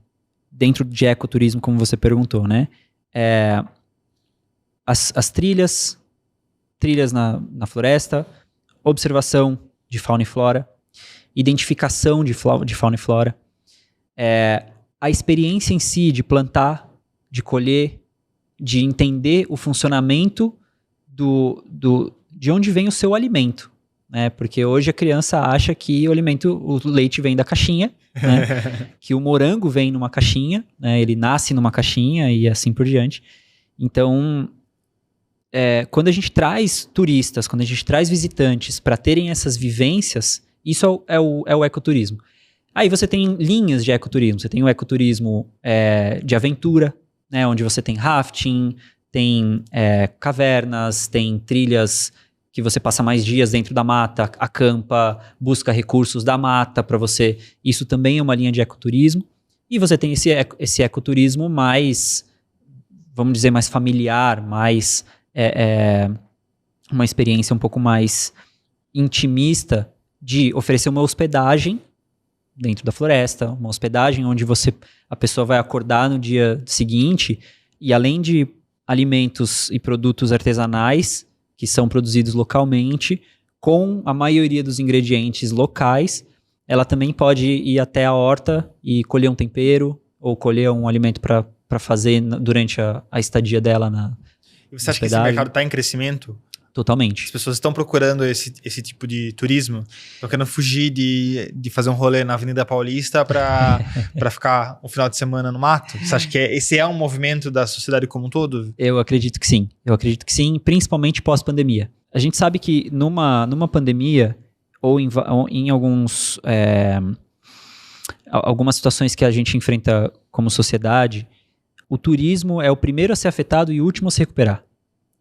dentro de ecoturismo, como você perguntou, né? As trilhas na floresta, observação de fauna e flora, identificação de fauna e flora, a experiência em si de plantar, de colher, de entender o funcionamento de onde vem o seu alimento, né? Porque hoje a criança acha que o leite vem da caixinha, né? Que o morango vem numa caixinha, né? Ele nasce numa caixinha e assim por diante. Então, quando a gente traz turistas, quando a gente traz visitantes para terem essas vivências, isso é o ecoturismo. Aí você tem linhas de ecoturismo. Você tem o ecoturismo de aventura, né, onde você tem rafting, tem cavernas, tem trilhas que você passa mais dias dentro da mata, acampa, busca recursos da mata para você. Isso também é uma linha de ecoturismo. E você tem esse ecoturismo mais, vamos dizer, mais familiar, mais uma experiência um pouco mais intimista de oferecer uma hospedagem dentro da floresta, uma hospedagem onde a pessoa vai acordar no dia seguinte e, além de alimentos e produtos artesanais que são produzidos localmente, com a maioria dos ingredientes locais, ela também pode ir até a horta e colher um tempero ou colher um alimento para fazer durante a estadia dela na E você acha que esse mercado está em crescimento? Totalmente. As pessoas estão procurando esse tipo de turismo? Estão querendo fugir de fazer um rolê na Avenida Paulista para ficar um final de semana no mato? Você acha que esse é um movimento da sociedade como um todo? Eu acredito que sim. Eu acredito que sim, principalmente pós-pandemia. A gente sabe que numa pandemia, ou em algumas situações que a gente enfrenta como sociedade, o turismo é o primeiro a ser afetado e o último a se recuperar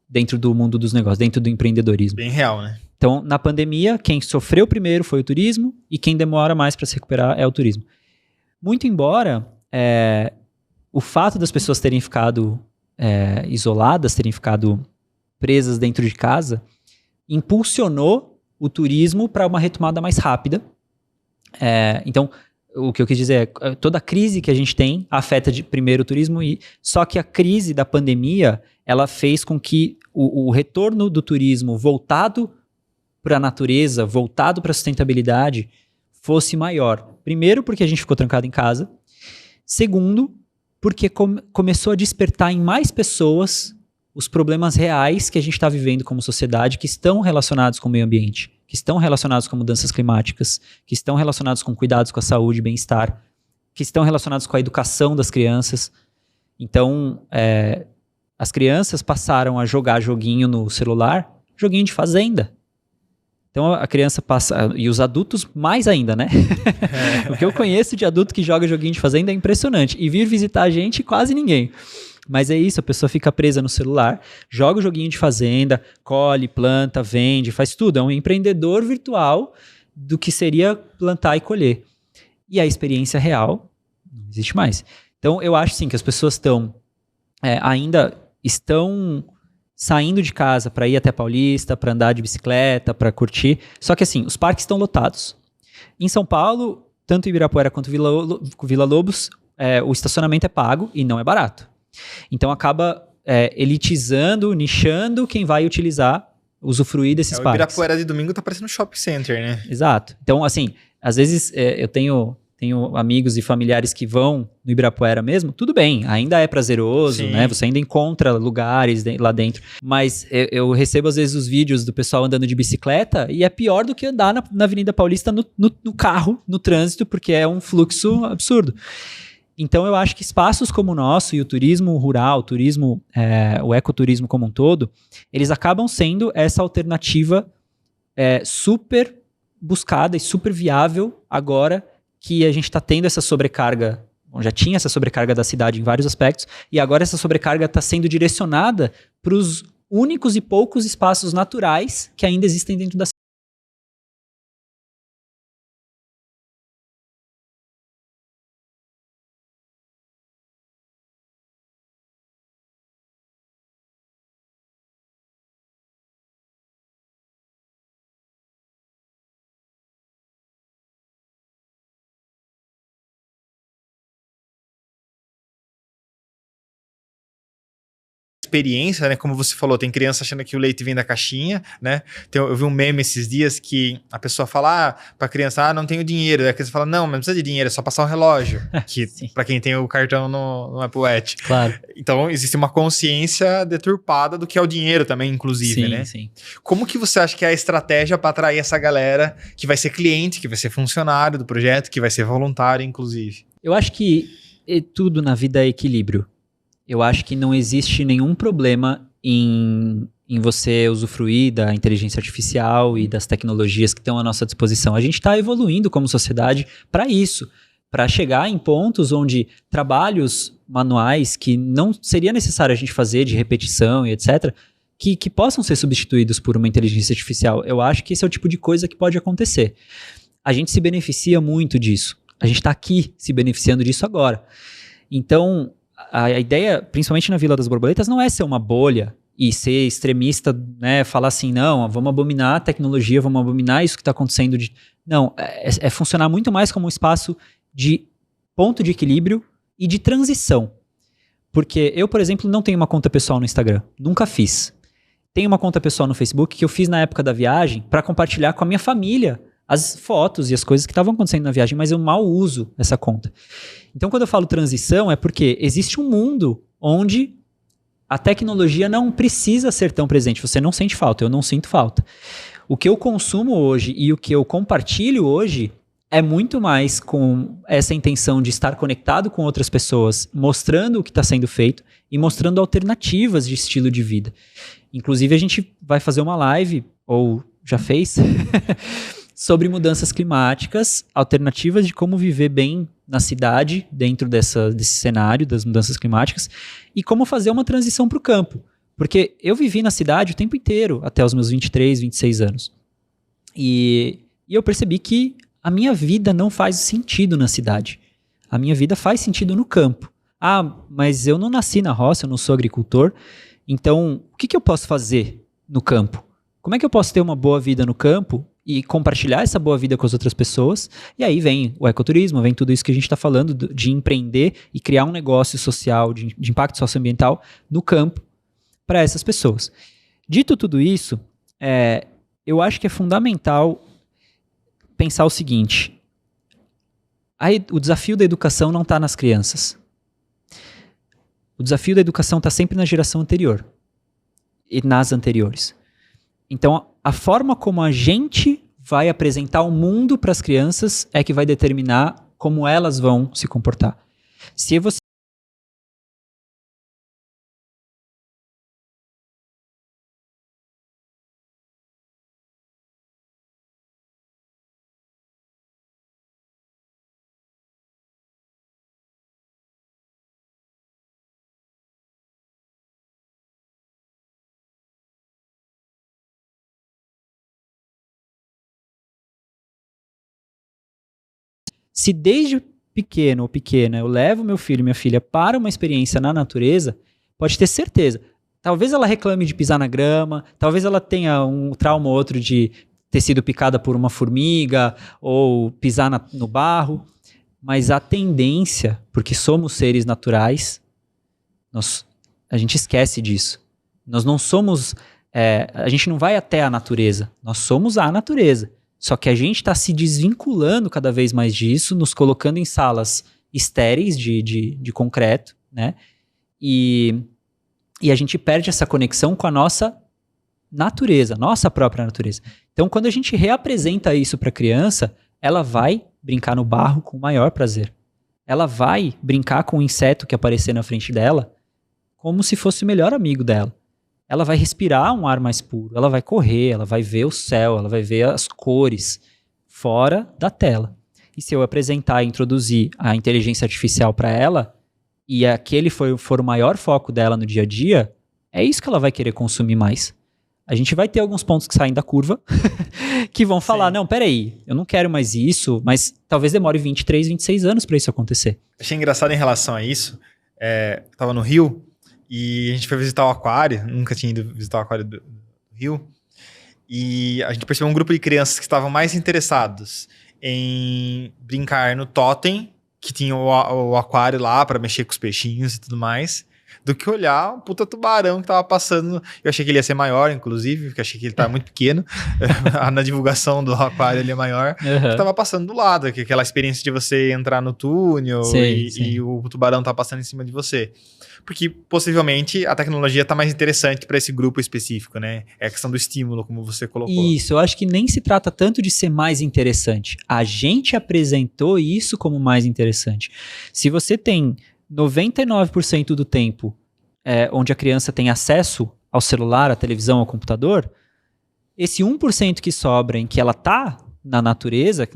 dentro do mundo dos negócios, dentro do empreendedorismo. Bem real, né? Então, na pandemia, quem sofreu primeiro foi o turismo e quem demora mais para se recuperar é o turismo. Muito embora o fato das pessoas terem ficado isoladas, terem ficado presas dentro de casa, impulsionou o turismo para uma retomada mais rápida. Então, o que eu quis dizer é toda a crise que a gente tem afeta primeiro o turismo, só que a crise da pandemia ela fez com que o retorno do turismo voltado para a natureza, voltado para a sustentabilidade, fosse maior. Primeiro, porque a gente ficou trancado em casa. Segundo, porque começou a despertar em mais pessoas os problemas reais que a gente está vivendo como sociedade, que estão relacionados com o meio ambiente, que estão relacionados com mudanças climáticas, que estão relacionados com cuidados com a saúde e bem-estar, que estão relacionados com a educação das crianças. Então, as crianças passaram a jogar joguinho no celular, joguinho de fazenda. Então a criança passa, e os adultos mais ainda, né? O que eu conheço de adulto que joga joguinho de fazenda é impressionante. E vir visitar a gente, quase ninguém. Mas é isso, a pessoa fica presa no celular, joga o joguinho de fazenda, colhe, planta, vende, faz tudo. É um empreendedor virtual do que seria plantar e colher. E a experiência real não existe mais. Então eu acho sim que as pessoas ainda estão saindo de casa para ir até Paulista, para andar de bicicleta, para curtir. Só que assim, os parques estão lotados. Em São Paulo, tanto Ibirapuera quanto Vila Lobos, o estacionamento é pago e não é barato. Então acaba elitizando, nichando quem vai usufruir desses parques. O Ibirapuera de domingo tá parecendo um shopping center, né? Exato. Então, assim, às vezes eu tenho amigos e familiares que vão no Ibirapuera mesmo, tudo bem, ainda é prazeroso, sim, né? Você ainda encontra lugares lá dentro. Mas eu recebo às vezes os vídeos do pessoal andando de bicicleta e é pior do que andar na Avenida Paulista no carro, no trânsito, porque é um fluxo absurdo. Então eu acho que espaços como o nosso e o turismo rural, o ecoturismo como um todo, eles acabam sendo essa alternativa super buscada e super viável agora que a gente está tendo essa sobrecarga. Bom, já tinha essa sobrecarga da cidade em vários aspectos, e agora essa sobrecarga está sendo direcionada para os únicos e poucos espaços naturais que ainda existem dentro da cidade. Experiência, né? Como você falou, tem criança achando que o leite vem da caixinha, né? Eu vi um meme esses dias que a pessoa fala pra criança, não tenho dinheiro. Aí a criança fala, não, mas não precisa de dinheiro, é só passar um relógio. Que pra quem tem o cartão no Apple Watch. Claro. Então, existe uma consciência deturpada do que é o dinheiro também, inclusive, sim, né? Sim. Como que você acha que é a estratégia para atrair essa galera que vai ser cliente, que vai ser funcionário do projeto, que vai ser voluntário, inclusive? Eu acho que tudo na vida é equilíbrio. Eu acho que não existe nenhum problema em você usufruir da inteligência artificial e das tecnologias que estão à nossa disposição. A gente está evoluindo como sociedade para isso, para chegar em pontos onde trabalhos manuais que não seria necessário a gente fazer de repetição e etc., que possam ser substituídos por uma inteligência artificial. Eu acho que esse é o tipo de coisa que pode acontecer. A gente se beneficia muito disso. A gente está aqui se beneficiando disso agora. Então, a ideia, principalmente na Vila das Borboletas, não é ser uma bolha e ser extremista, né? Falar assim, não, vamos abominar a tecnologia, vamos abominar isso que está acontecendo. Não, é funcionar muito mais como um espaço de ponto de equilíbrio e de transição. Porque eu, por exemplo, não tenho uma conta pessoal no Instagram. Nunca fiz. Tenho uma conta pessoal no Facebook que eu fiz na época da viagem para compartilhar com a minha família as fotos e as coisas que estavam acontecendo na viagem, mas eu mal uso essa conta. Então, quando eu falo transição, é porque existe um mundo onde a tecnologia não precisa ser tão presente. Você não sente falta, eu não sinto falta. O que eu consumo hoje e o que eu compartilho hoje é muito mais com essa intenção de estar conectado com outras pessoas, mostrando o que está sendo feito e mostrando alternativas de estilo de vida. Inclusive, a gente vai fazer uma live, ou já fez, sobre mudanças climáticas, alternativas de como viver bem na cidade, dentro desse cenário das mudanças climáticas, e como fazer uma transição para o campo. Porque eu vivi na cidade o tempo inteiro, até os meus 23, 26 anos. E eu percebi que a minha vida não faz sentido na cidade. A minha vida faz sentido no campo. Ah, mas eu não nasci na roça, eu não sou agricultor. Então, o que eu posso fazer no campo? Como é que eu posso ter uma boa vida no campo e compartilhar essa boa vida com as outras pessoas? E aí vem o ecoturismo, vem tudo isso que a gente está falando de empreender e criar um negócio social, de impacto socioambiental no campo para essas pessoas. Dito tudo isso, eu acho que é fundamental pensar o seguinte: o desafio da educação não está nas crianças. O desafio da educação está sempre na geração anterior e nas anteriores. Então, a forma como a gente vai apresentar o mundo para as crianças é que vai determinar como elas vão se comportar. Se você Se desde pequeno ou pequena eu levo meu filho e minha filha para uma experiência na natureza, pode ter certeza. Talvez ela reclame de pisar na grama, talvez ela tenha um trauma ou outro de ter sido picada por uma formiga ou pisar no barro, mas a tendência, porque somos seres naturais, a gente esquece disso. Nós não somos... a gente não vai até a natureza, nós somos a natureza. Só que a gente está se desvinculando cada vez mais disso, nos colocando em salas estéreis de concreto, né? E a gente perde essa conexão com a nossa natureza, nossa própria natureza. Então, quando a gente reapresenta isso para a criança, ela vai brincar no barro com o maior prazer. Ela vai brincar com o inseto que aparecer na frente dela como se fosse o melhor amigo dela. Ela vai respirar um ar mais puro, ela vai correr, ela vai ver o céu, ela vai ver as cores fora da tela. E se eu apresentar e introduzir a inteligência artificial para ela, e aquele for o maior foco dela no dia a dia, é isso que ela vai querer consumir mais. A gente vai ter alguns pontos que saem da curva, que vão falar, não, peraí, eu não quero mais isso, mas talvez demore 23, 26 anos para isso acontecer. Achei engraçado em relação a isso, eu tava no Rio, e a gente foi visitar o aquário, nunca tinha ido visitar o aquário do Rio, e a gente percebeu um grupo de crianças que estavam mais interessados em brincar no totem, que tinha o aquário lá para mexer com os peixinhos e tudo mais, do que olhar um puta tubarão que tava passando. Eu achei que ele ia ser maior, inclusive, porque achei que ele tava muito pequeno. Na divulgação do aquário ele é maior. Que tava passando do lado, que aquela experiência de você entrar no túnel e o tubarão tá passando em cima de você. Porque, possivelmente, a tecnologia tá mais interessante para esse grupo específico, né? É a questão do estímulo, como você colocou. Isso, eu acho que nem se trata tanto de ser mais interessante. A gente apresentou isso como mais interessante. Se você tem 99% do tempo onde a criança tem acesso ao celular, à televisão, ao computador, esse 1% que sobra em que ela tá na natureza,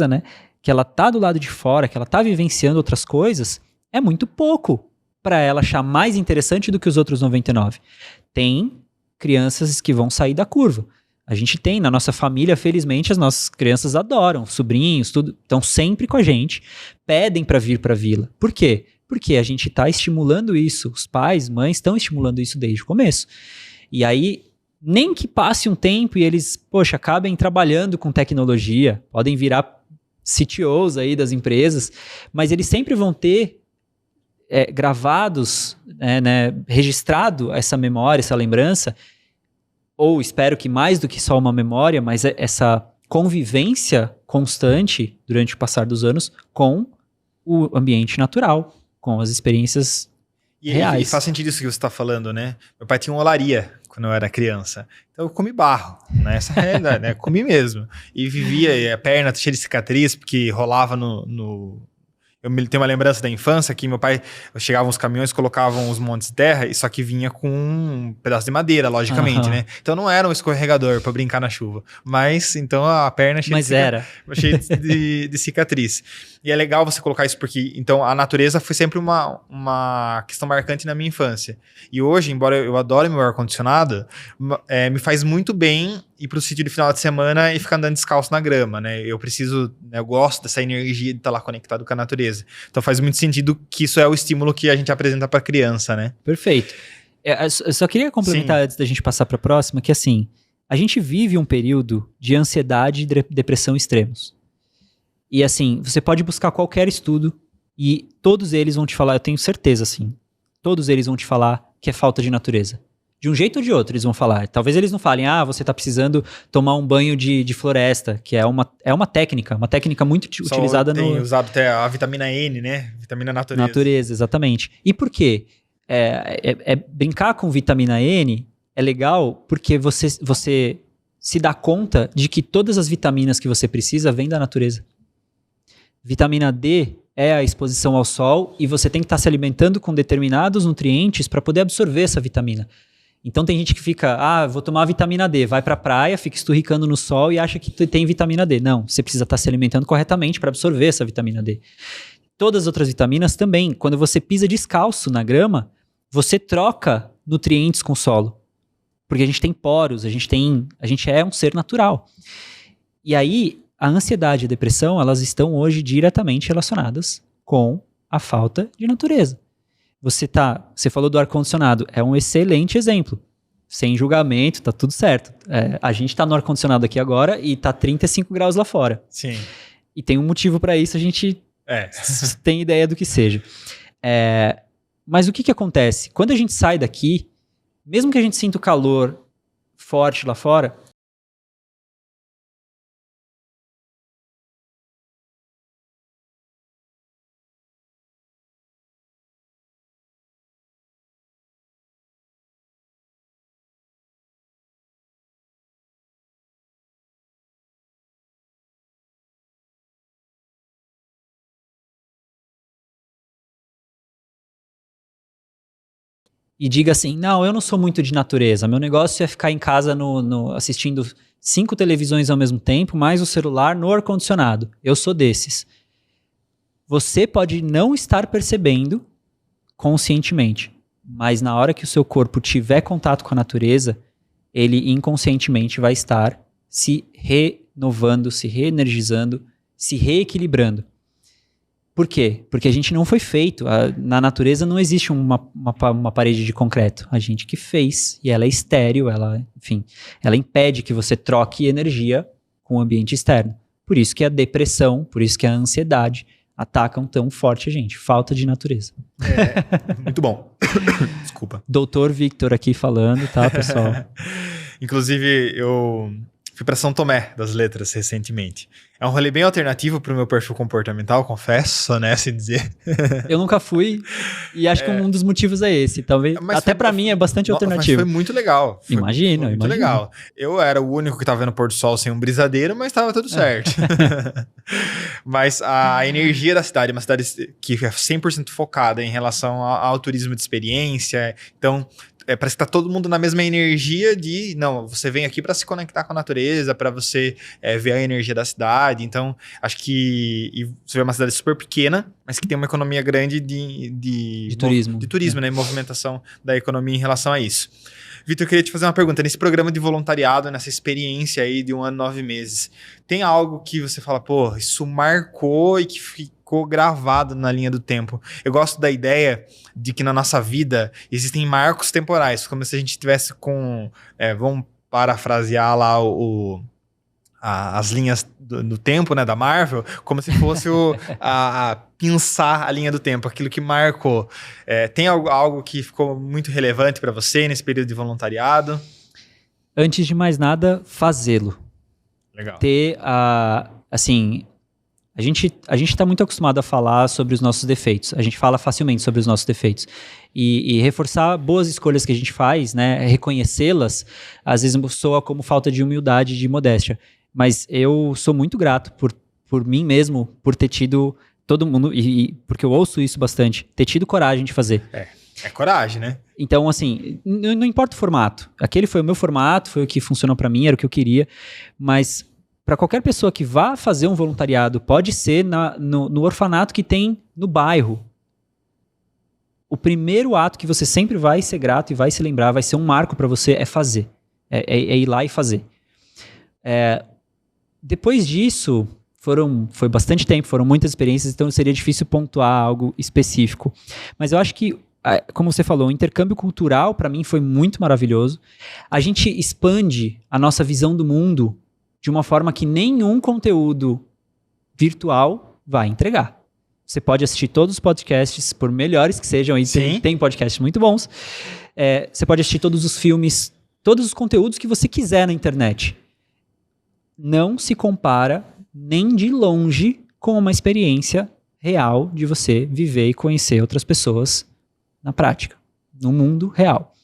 né? Que ela tá do lado de fora, que ela tá vivenciando outras coisas, é muito pouco para ela achar mais interessante do que os outros 99%. Tem crianças que vão sair da curva. A gente tem, na nossa família, felizmente, as nossas crianças adoram, sobrinhos, tudo, estão sempre com a gente, pedem para vir para a vila. Por quê? Porque a gente está estimulando isso, os pais, mães estão estimulando isso desde o começo. E aí, nem que passe um tempo e eles, acabem trabalhando com tecnologia, podem virar CTOs aí das empresas, mas eles sempre vão ter gravados, registrado essa memória, essa lembrança, ou espero que mais do que só uma memória, mas essa convivência constante durante o passar dos anos com o ambiente natural, com as experiências reais. E faz sentido isso que você está falando, né? Meu pai tinha uma olaria quando eu era criança. Então eu comi barro, né? Essa é a realidade, né? Comi mesmo. E vivia, e a perna cheia de cicatriz, porque rolava tenho uma lembrança da infância que meu pai chegavam os caminhões, colocavam os montes de terra, e só que vinha com um pedaço de madeira, logicamente, né? Então não era um escorregador para brincar na chuva. Mas então a perna cheia de cicatriz. E é legal você colocar isso porque então a natureza foi sempre uma questão marcante na minha infância. E hoje, embora eu adore meu ar-condicionado, me faz muito bem ir pro sítio de final de semana e ficar andando descalço na grama, né? Eu gosto dessa energia de estar lá conectado com a natureza. Então faz muito sentido que isso é o estímulo que a gente apresenta pra criança, né? Perfeito. Eu só queria complementar antes da gente passar pra próxima, que assim, a gente vive um período de ansiedade e depressão extremos. E assim, você pode buscar qualquer estudo e todos eles vão te falar, eu tenho certeza assim, todos eles vão te falar que é falta de natureza. De um jeito ou de outro eles vão falar. Talvez eles não falem, você tá precisando tomar um banho de floresta, que é uma técnica muito utilizada no... Tem usado até a vitamina N, né? Vitamina natureza. Natureza, exatamente. E por quê? Brincar com vitamina N é legal porque você se dá conta de que todas as vitaminas que você precisa vêm da natureza. Vitamina D é a exposição ao sol e você tem que estar se alimentando com determinados nutrientes para poder absorver essa vitamina. Então tem gente que fica, vou tomar vitamina D, vai pra praia, fica esturricando no sol e acha que tem vitamina D. Não, você precisa estar se alimentando corretamente para absorver essa vitamina D. Todas as outras vitaminas também. Quando você pisa descalço na grama, você troca nutrientes com o solo. Porque a gente tem poros, a gente é um ser natural. E aí, a ansiedade e a depressão, elas estão hoje diretamente relacionadas com a falta de natureza. Você falou do ar-condicionado, é um excelente exemplo. Sem julgamento, tá tudo certo. A gente tá no ar-condicionado aqui agora e tá 35 graus lá fora. Sim. E tem um motivo para isso, a gente tem ideia do que seja. Mas o que acontece? Quando a gente sai daqui, mesmo que a gente sinta o calor forte lá fora, e diga assim, não, eu não sou muito de natureza, meu negócio é ficar em casa assistindo 5 televisões ao mesmo tempo, mais o celular no ar-condicionado. Eu sou desses. Você pode não estar percebendo conscientemente, mas na hora que o seu corpo tiver contato com a natureza, ele inconscientemente vai estar se renovando, se reenergizando, se reequilibrando. Por quê? Porque a gente não foi feito. Na natureza não existe uma parede de concreto. A gente que fez. E ela é estéril, ela impede que você troque energia com o ambiente externo. Por isso que a depressão, por isso que a ansiedade atacam tão forte a gente. Falta de natureza. Muito bom. Desculpa. Doutor Victor aqui falando, tá, pessoal? Inclusive, eu fui para São Tomé das Letras recentemente. É um rolê bem alternativo pro meu perfil comportamental, confesso, honesto em dizer. Eu nunca fui e acho que um dos motivos é esse. Talvez, até para mim é bastante alternativo. Mas foi muito legal. Imagino. Muito legal. Eu era o único que tava vendo pôr do sol sem um brisadeiro, mas tava tudo certo. Mas a energia da cidade, uma cidade que é 100% focada em relação ao turismo de experiência. Então, parece que tá todo mundo na mesma energia de... Não, você vem aqui para se conectar com a natureza, para você ver a energia da cidade. Então, acho que você vê uma cidade super pequena, mas que tem uma economia grande de turismo. De turismo, né? Movimentação da economia em relação a isso. Vitor, eu queria te fazer uma pergunta. Nesse programa de voluntariado, nessa experiência aí de 1 ano e 9 meses, tem algo que você fala, pô, isso marcou e que ficou gravado na linha do tempo? Eu gosto da ideia de que na nossa vida existem marcos temporais, como se a gente tivesse com... vamos parafrasear lá as linhas do tempo, né, da Marvel, como se fosse pinçar a linha do tempo, aquilo que marcou. Tem algo que ficou muito relevante para você nesse período de voluntariado? Antes de mais nada, fazê-lo. Legal. Ter, assim, A gente está muito acostumado a falar sobre os nossos defeitos. A gente fala facilmente sobre os nossos defeitos. E reforçar boas escolhas que a gente faz, né? Reconhecê-las, às vezes soa como falta de humildade, de modéstia. Mas eu sou muito grato por mim mesmo, por ter tido todo mundo, porque eu ouço isso bastante, ter tido coragem de fazer. É coragem, né? Então, assim, não importa o formato. Aquele foi o meu formato, foi o que funcionou pra mim, era o que eu queria. Mas para qualquer pessoa que vá fazer um voluntariado, pode ser no orfanato que tem no bairro. O primeiro ato que você sempre vai ser grato e vai se lembrar, vai ser um marco para você, é fazer. É ir lá e fazer. Depois disso, foi bastante tempo, foram muitas experiências, então seria difícil pontuar algo específico. Mas eu acho que, como você falou, o intercâmbio cultural para mim foi muito maravilhoso. A gente expande a nossa visão do mundo de uma forma que nenhum conteúdo virtual vai entregar. Você pode assistir todos os podcasts, por melhores que sejam, e tem podcasts muito bons. Você pode assistir todos os filmes, todos os conteúdos que você quiser na internet. Não se compara nem de longe com uma experiência real de você viver e conhecer outras pessoas na prática, no mundo real.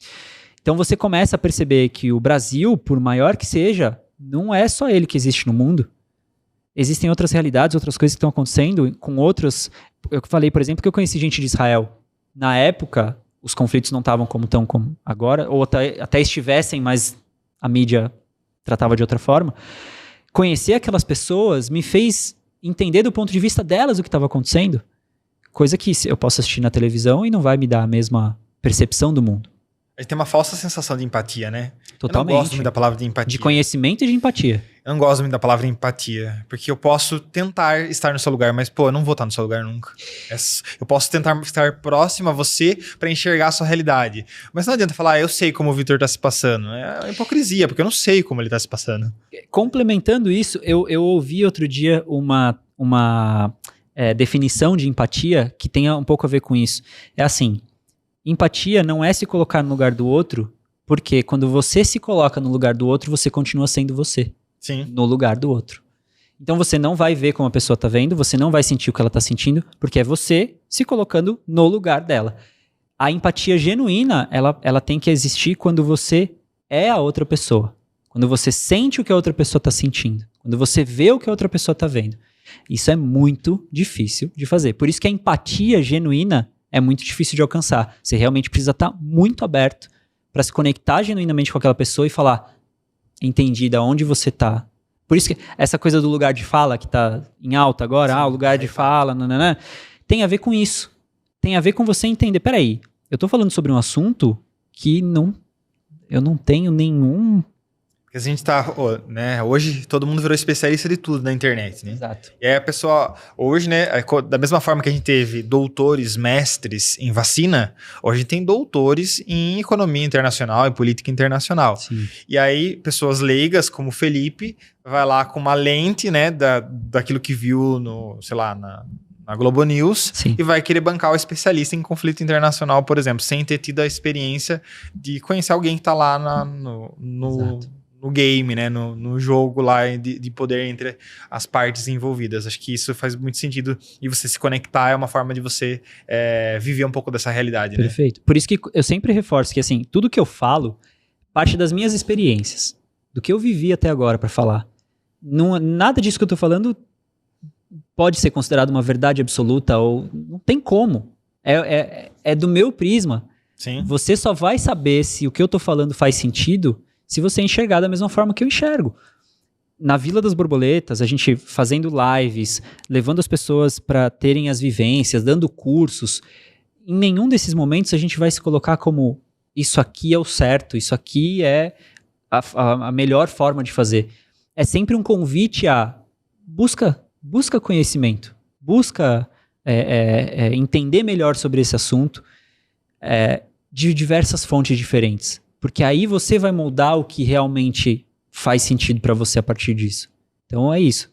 Então você começa a perceber que o Brasil, por maior que seja, não é só ele que existe no mundo. Existem outras realidades, outras coisas que estão acontecendo com outros. Eu falei, por exemplo, que eu conheci gente de Israel. Na época, os conflitos não estavam como estão como agora, ou até estivessem, mas a mídia tratava de outra forma. Conhecer aquelas pessoas me fez entender do ponto de vista delas o que estava acontecendo. Coisa que eu posso assistir na televisão e não vai me dar a mesma percepção do mundo. A gente tem uma falsa sensação de empatia, né? Totalmente. Eu não gosto muito da palavra de empatia. De conhecimento e de empatia. Eu não gosto muito da palavra empatia, porque eu posso tentar estar no seu lugar, mas, eu não vou estar no seu lugar nunca. Eu posso tentar estar próximo a você para enxergar a sua realidade. Mas não adianta falar, eu sei como o Vitor tá se passando. É hipocrisia, porque eu não sei como ele tá se passando. Complementando isso, eu ouvi outro dia uma definição de empatia que tenha um pouco a ver com isso. É assim, empatia não é se colocar no lugar do outro, porque quando você se coloca no lugar do outro, você continua sendo você. Sim. No lugar do outro. Então você não vai ver como a pessoa tá vendo, você não vai sentir o que ela tá sentindo, porque é você se colocando no lugar dela. A empatia genuína, ela tem que existir quando você é a outra pessoa. Quando você sente o que a outra pessoa tá sentindo. Quando você vê o que a outra pessoa tá vendo. Isso é muito difícil de fazer. Por isso que a empatia genuína é muito difícil de alcançar. Você realmente precisa estar muito aberto para se conectar genuinamente com aquela pessoa e falar: entendi de onde você tá. Por isso que essa coisa do lugar de fala que tá em alta agora, sim, o lugar de fala, nananã, tem a ver com isso. Tem a ver com você entender, peraí, eu tô falando sobre um assunto que eu não tenho nenhum... Porque a gente tá, né, hoje todo mundo virou especialista de tudo na internet, né? Exato. E aí a pessoa, hoje, né, da mesma forma que a gente teve doutores, mestres em vacina, hoje a gente tem doutores em economia internacional e política internacional. Sim. E aí pessoas leigas, como o Felipe, vai lá com uma lente, né, daquilo que viu no, sei lá, na Globo News, sim, e vai querer bancar o especialista em conflito internacional, por exemplo, sem ter tido a experiência de conhecer alguém que tá lá no game, né, no jogo lá de poder entre as partes envolvidas. Acho que isso faz muito sentido, e você se conectar é uma forma de você viver um pouco dessa realidade. Perfeito. Né? Por isso que eu sempre reforço que, assim, tudo que eu falo parte das minhas experiências, do que eu vivi até agora para falar. Nada disso que eu tô falando pode ser considerado uma verdade absoluta, ou não tem como. É do meu prisma. Sim. Você só vai saber se o que eu tô falando faz sentido se você enxergar da mesma forma que eu enxergo. Na Vila das Borboletas, a gente fazendo lives, levando as pessoas para terem as vivências, dando cursos, em nenhum desses momentos a gente vai se colocar como isso aqui é o certo, isso aqui é a melhor forma de fazer. É sempre um convite a busca conhecimento, busca entender melhor sobre esse assunto de diversas fontes diferentes. Porque aí você vai moldar o que realmente faz sentido para você a partir disso. Então é isso.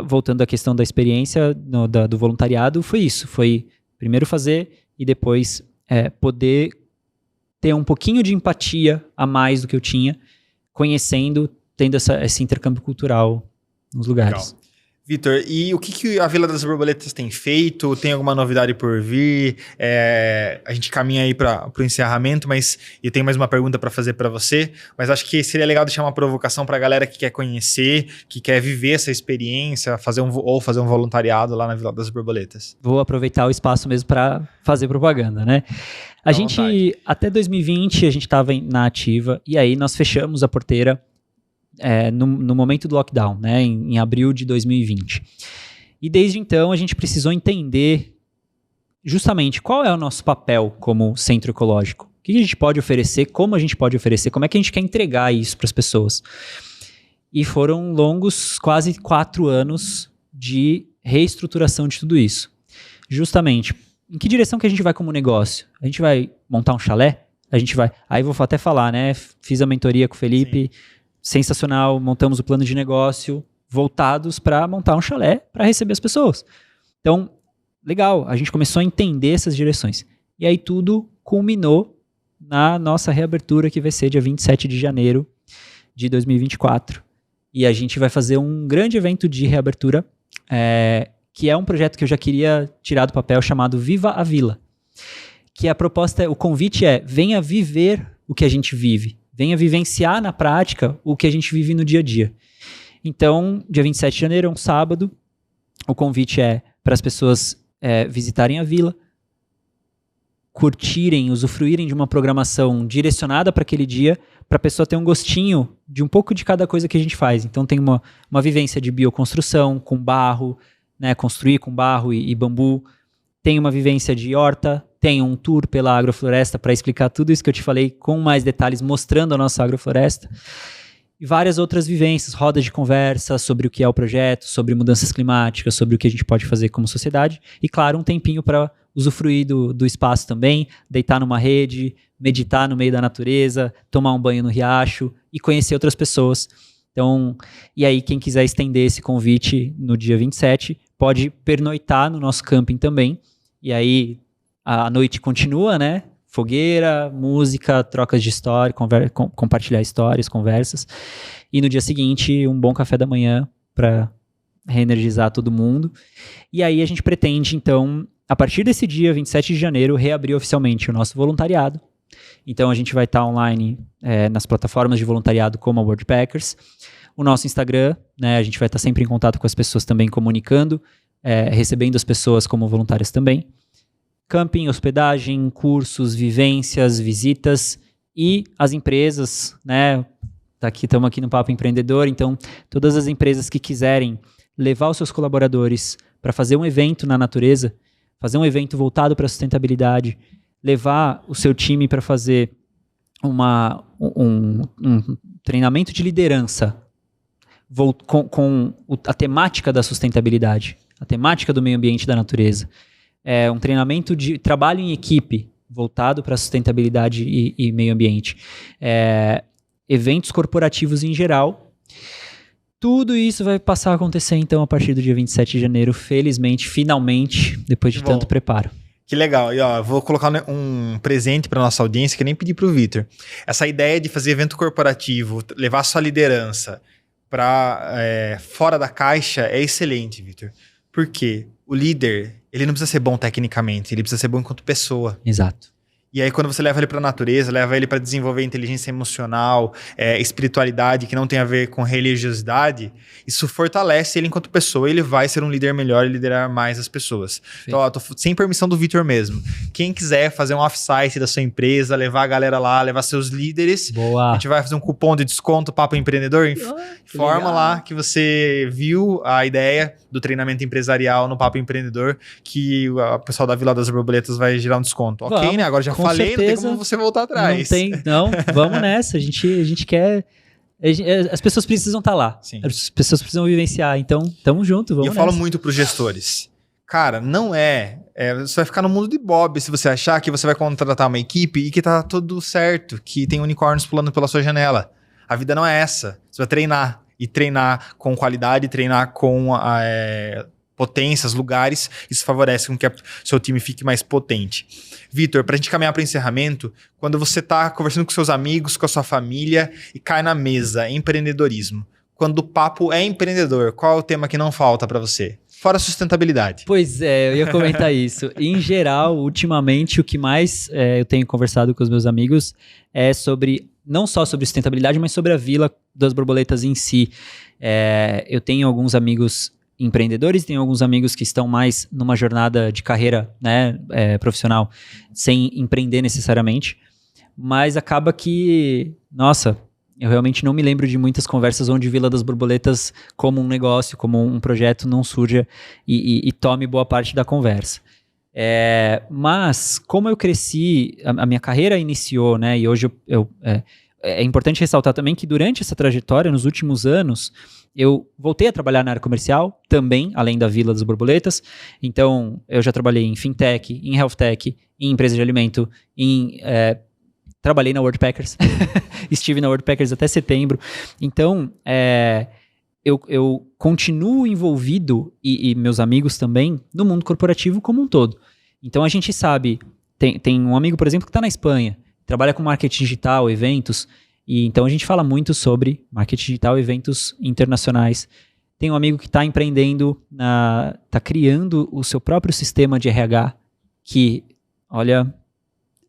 Voltando à questão da experiência do voluntariado, foi isso. Foi primeiro fazer e depois poder ter um pouquinho de empatia a mais do que eu tinha, conhecendo, tendo esse intercâmbio cultural nos lugares. Legal. Vitor, e o que a Vila das Borboletas tem feito? Tem alguma novidade por vir? A gente caminha aí para o encerramento, mas eu tenho mais uma pergunta para fazer para você. Mas acho que seria legal deixar uma provocação para a galera que quer conhecer, que quer viver essa experiência, fazer um voluntariado lá na Vila das Borboletas. Vou aproveitar o espaço mesmo para fazer propaganda, né? A gente, até 2020, a gente estava na ativa e aí nós fechamos a porteira no momento do lockdown, né, em abril de 2020. E desde então a gente precisou entender justamente qual é o nosso papel como centro ecológico. O que a gente pode oferecer, como a gente pode oferecer, como é que a gente quer entregar isso para as pessoas. E foram longos, quase 4 anos de reestruturação de tudo isso. Justamente, em que direção que a gente vai como negócio? A gente vai montar um chalé? A gente vai... Aí vou até falar, né, fiz a mentoria com o Felipe... Sim. Sensacional, montamos o plano de negócio voltados para montar um chalé para receber as pessoas. Então, legal, a gente começou a entender essas direções. E aí tudo culminou na nossa reabertura, que vai ser dia 27 de janeiro de 2024. E a gente vai fazer um grande evento de reabertura, que é um projeto que eu já queria tirar do papel, chamado Viva a Vila. Que a proposta, o convite venha viver o que a gente vive. Venha vivenciar na prática o que a gente vive no dia a dia. Então, dia 27 de janeiro é um sábado. O convite é para as pessoas visitarem a vila, curtirem, usufruírem de uma programação direcionada para aquele dia, para a pessoa ter um gostinho de um pouco de cada coisa que a gente faz. Então, tem uma vivência de bioconstrução com barro, né, construir com barro e bambu. Tem uma vivência de horta, tem um tour pela agrofloresta para explicar tudo isso que eu te falei com mais detalhes, mostrando a nossa agrofloresta. E várias outras vivências, rodas de conversa sobre o que é o projeto, sobre mudanças climáticas, sobre o que a gente pode fazer como sociedade. E, claro, um tempinho para usufruir do espaço também, deitar numa rede, meditar no meio da natureza, tomar um banho no riacho e conhecer outras pessoas. Então, e aí quem quiser estender esse convite no dia 27, pode pernoitar no nosso camping também. E aí a noite continua, né? Fogueira, música, trocas de história, compartilhar histórias, conversas. E no dia seguinte, um bom café da manhã para reenergizar todo mundo. E aí a gente pretende, então, a partir desse dia, 27 de janeiro, reabrir oficialmente o nosso voluntariado. Então a gente vai estar online nas plataformas de voluntariado como a Worldpackers. O nosso Instagram, né? A gente vai estar sempre em contato com as pessoas também, comunicando, recebendo as pessoas como voluntárias também. Camping, hospedagem, cursos, vivências, visitas e as empresas, né? Estamos aqui no Papo Empreendedor, então todas as empresas que quiserem levar os seus colaboradores para fazer um evento na natureza, fazer um evento voltado para a sustentabilidade, levar o seu time para fazer um treinamento de liderança com a temática da sustentabilidade, a temática do meio ambiente e da natureza. Um treinamento de trabalho em equipe voltado para a sustentabilidade e meio ambiente. Eventos corporativos em geral. Tudo isso vai passar a acontecer, então, a partir do dia 27 de janeiro, felizmente, finalmente, depois de tanto preparo. Que legal. E ó, vou colocar um presente para nossa audiência que eu nem pedi para o Vitor. Essa ideia de fazer evento corporativo, levar sua liderança para fora da caixa é excelente, Vitor. Por quê? O líder, ele não precisa ser bom tecnicamente, ele precisa ser bom enquanto pessoa. Exato. E aí quando você leva ele para a natureza, leva ele para desenvolver inteligência emocional, espiritualidade que não tem a ver com religiosidade, isso fortalece ele enquanto pessoa, ele vai ser um líder melhor e liderar mais as pessoas. Sim. Então, ó, tô sem permissão do Vitor mesmo. Quem quiser fazer um off-site da sua empresa, levar a galera lá, levar seus líderes, boa. A gente vai fazer um cupom de desconto Papo Empreendedor, informa legal. Lá que você viu a ideia do treinamento empresarial no Papo Empreendedor, que o pessoal da Vila das Borboletas vai gerar um desconto. Vamos, ok, né? Agora já falei, certeza, não tem como você voltar atrás. Não, vamos nessa. A gente quer... As pessoas precisam estar lá. Sim. As pessoas precisam vivenciar. Então, tamo junto, vamos nessa. E eu falo muito para os gestores. Cara, não você vai ficar no mundo de Bob se você achar que você vai contratar uma equipe e que tá tudo certo, que tem unicórnios pulando pela sua janela. A vida não é essa. Você vai treinar. E treinar com qualidade, treinar com potências, lugares, isso favorece com que seu time fique mais potente. Vitor, para a gente caminhar para o encerramento, quando você está conversando com seus amigos, com a sua família e cai na mesa empreendedorismo, quando o papo é empreendedor, qual é o tema que não falta para você? Fora sustentabilidade. Pois é, eu ia comentar isso. Em geral, ultimamente, o que mais eu tenho conversado com os meus amigos é sobre, não só sobre sustentabilidade, mas sobre a Vila das Borboletas em si. Eu tenho alguns amigos empreendedores, tenho alguns amigos que estão mais numa jornada de carreira, né, profissional, sem empreender necessariamente, mas acaba que, nossa, eu realmente não me lembro de muitas conversas onde Vila das Borboletas, como um negócio, como um projeto, não surja e tome boa parte da conversa. Mas, como eu cresci, a minha carreira iniciou, né, e hoje é importante ressaltar também que durante essa trajetória, nos últimos anos, eu voltei a trabalhar na área comercial também, além da Vila das Borboletas. Então, eu já trabalhei em fintech, em health tech, em empresa de alimento, trabalhei na Worldpackers, estive na Worldpackers até setembro. Então, eu continuo envolvido, e meus amigos também, no mundo corporativo como um todo. Então, a gente sabe, tem um amigo, por exemplo, que está na Espanha, trabalha com marketing digital, eventos, e então a gente fala muito sobre marketing digital, eventos internacionais. Tem um amigo que está empreendendo, está criando o seu próprio sistema de RH, que, olha,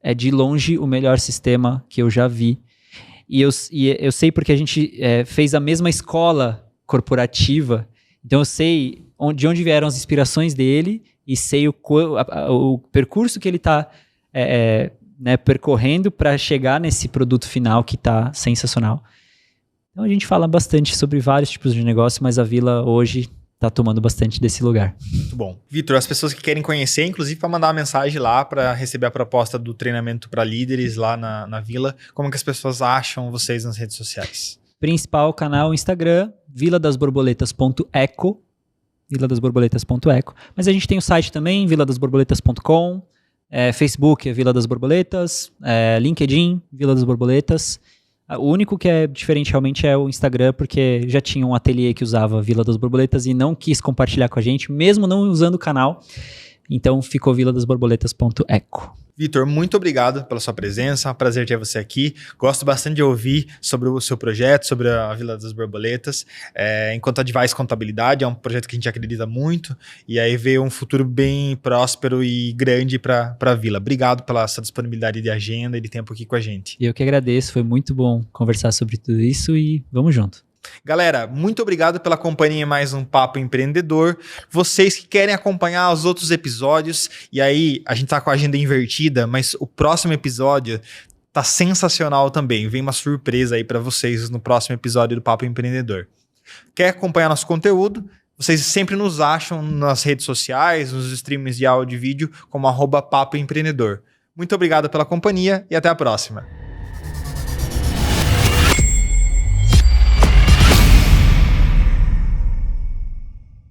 é de longe o melhor sistema que eu já vi. E eu sei porque a gente fez a mesma escola corporativa, então eu sei de onde vieram as inspirações dele e sei o percurso que ele está percorrendo para chegar nesse produto final que está sensacional. Então a gente fala bastante sobre vários tipos de negócio, mas a Vila hoje está tomando bastante desse lugar. Muito bom. Vitor, as pessoas que querem conhecer, inclusive para mandar uma mensagem lá para receber a proposta do treinamento para líderes lá na Vila, como que as pessoas acham vocês nas redes sociais? Principal canal Instagram, viladasborboletas.eco, viladasborboletas.eco, mas a gente tem o site também, viladasborboletas.com, Facebook é Vila das Borboletas, LinkedIn, Vila das Borboletas. O único que é diferente realmente é o Instagram, porque já tinha um ateliê que usava Vila das Borboletas e não quis compartilhar com a gente, mesmo não usando o canal. Então ficou viladasborboletas.eco. Vitor, muito obrigado pela sua presença, é um prazer ter você aqui. Gosto bastante de ouvir sobre o seu projeto, sobre a Vila das Borboletas. Enquanto Advice Contabilidade, é um projeto que a gente acredita muito e aí vê um futuro bem próspero e grande para a Vila. Obrigado pela sua disponibilidade de agenda e de tempo aqui com a gente. Eu que agradeço, foi muito bom conversar sobre tudo isso e vamos junto. Galera, muito obrigado pela companhia em mais um Papo Empreendedor. Vocês que querem acompanhar os outros episódios, e aí a gente tá com a agenda invertida, mas o próximo episódio tá sensacional também. Vem uma surpresa aí para vocês no próximo episódio do Papo Empreendedor. Quer acompanhar nosso conteúdo? Vocês sempre nos acham nas redes sociais, nos streams de áudio e vídeo, como @Papo Empreendedor. Muito obrigado pela companhia e até a próxima.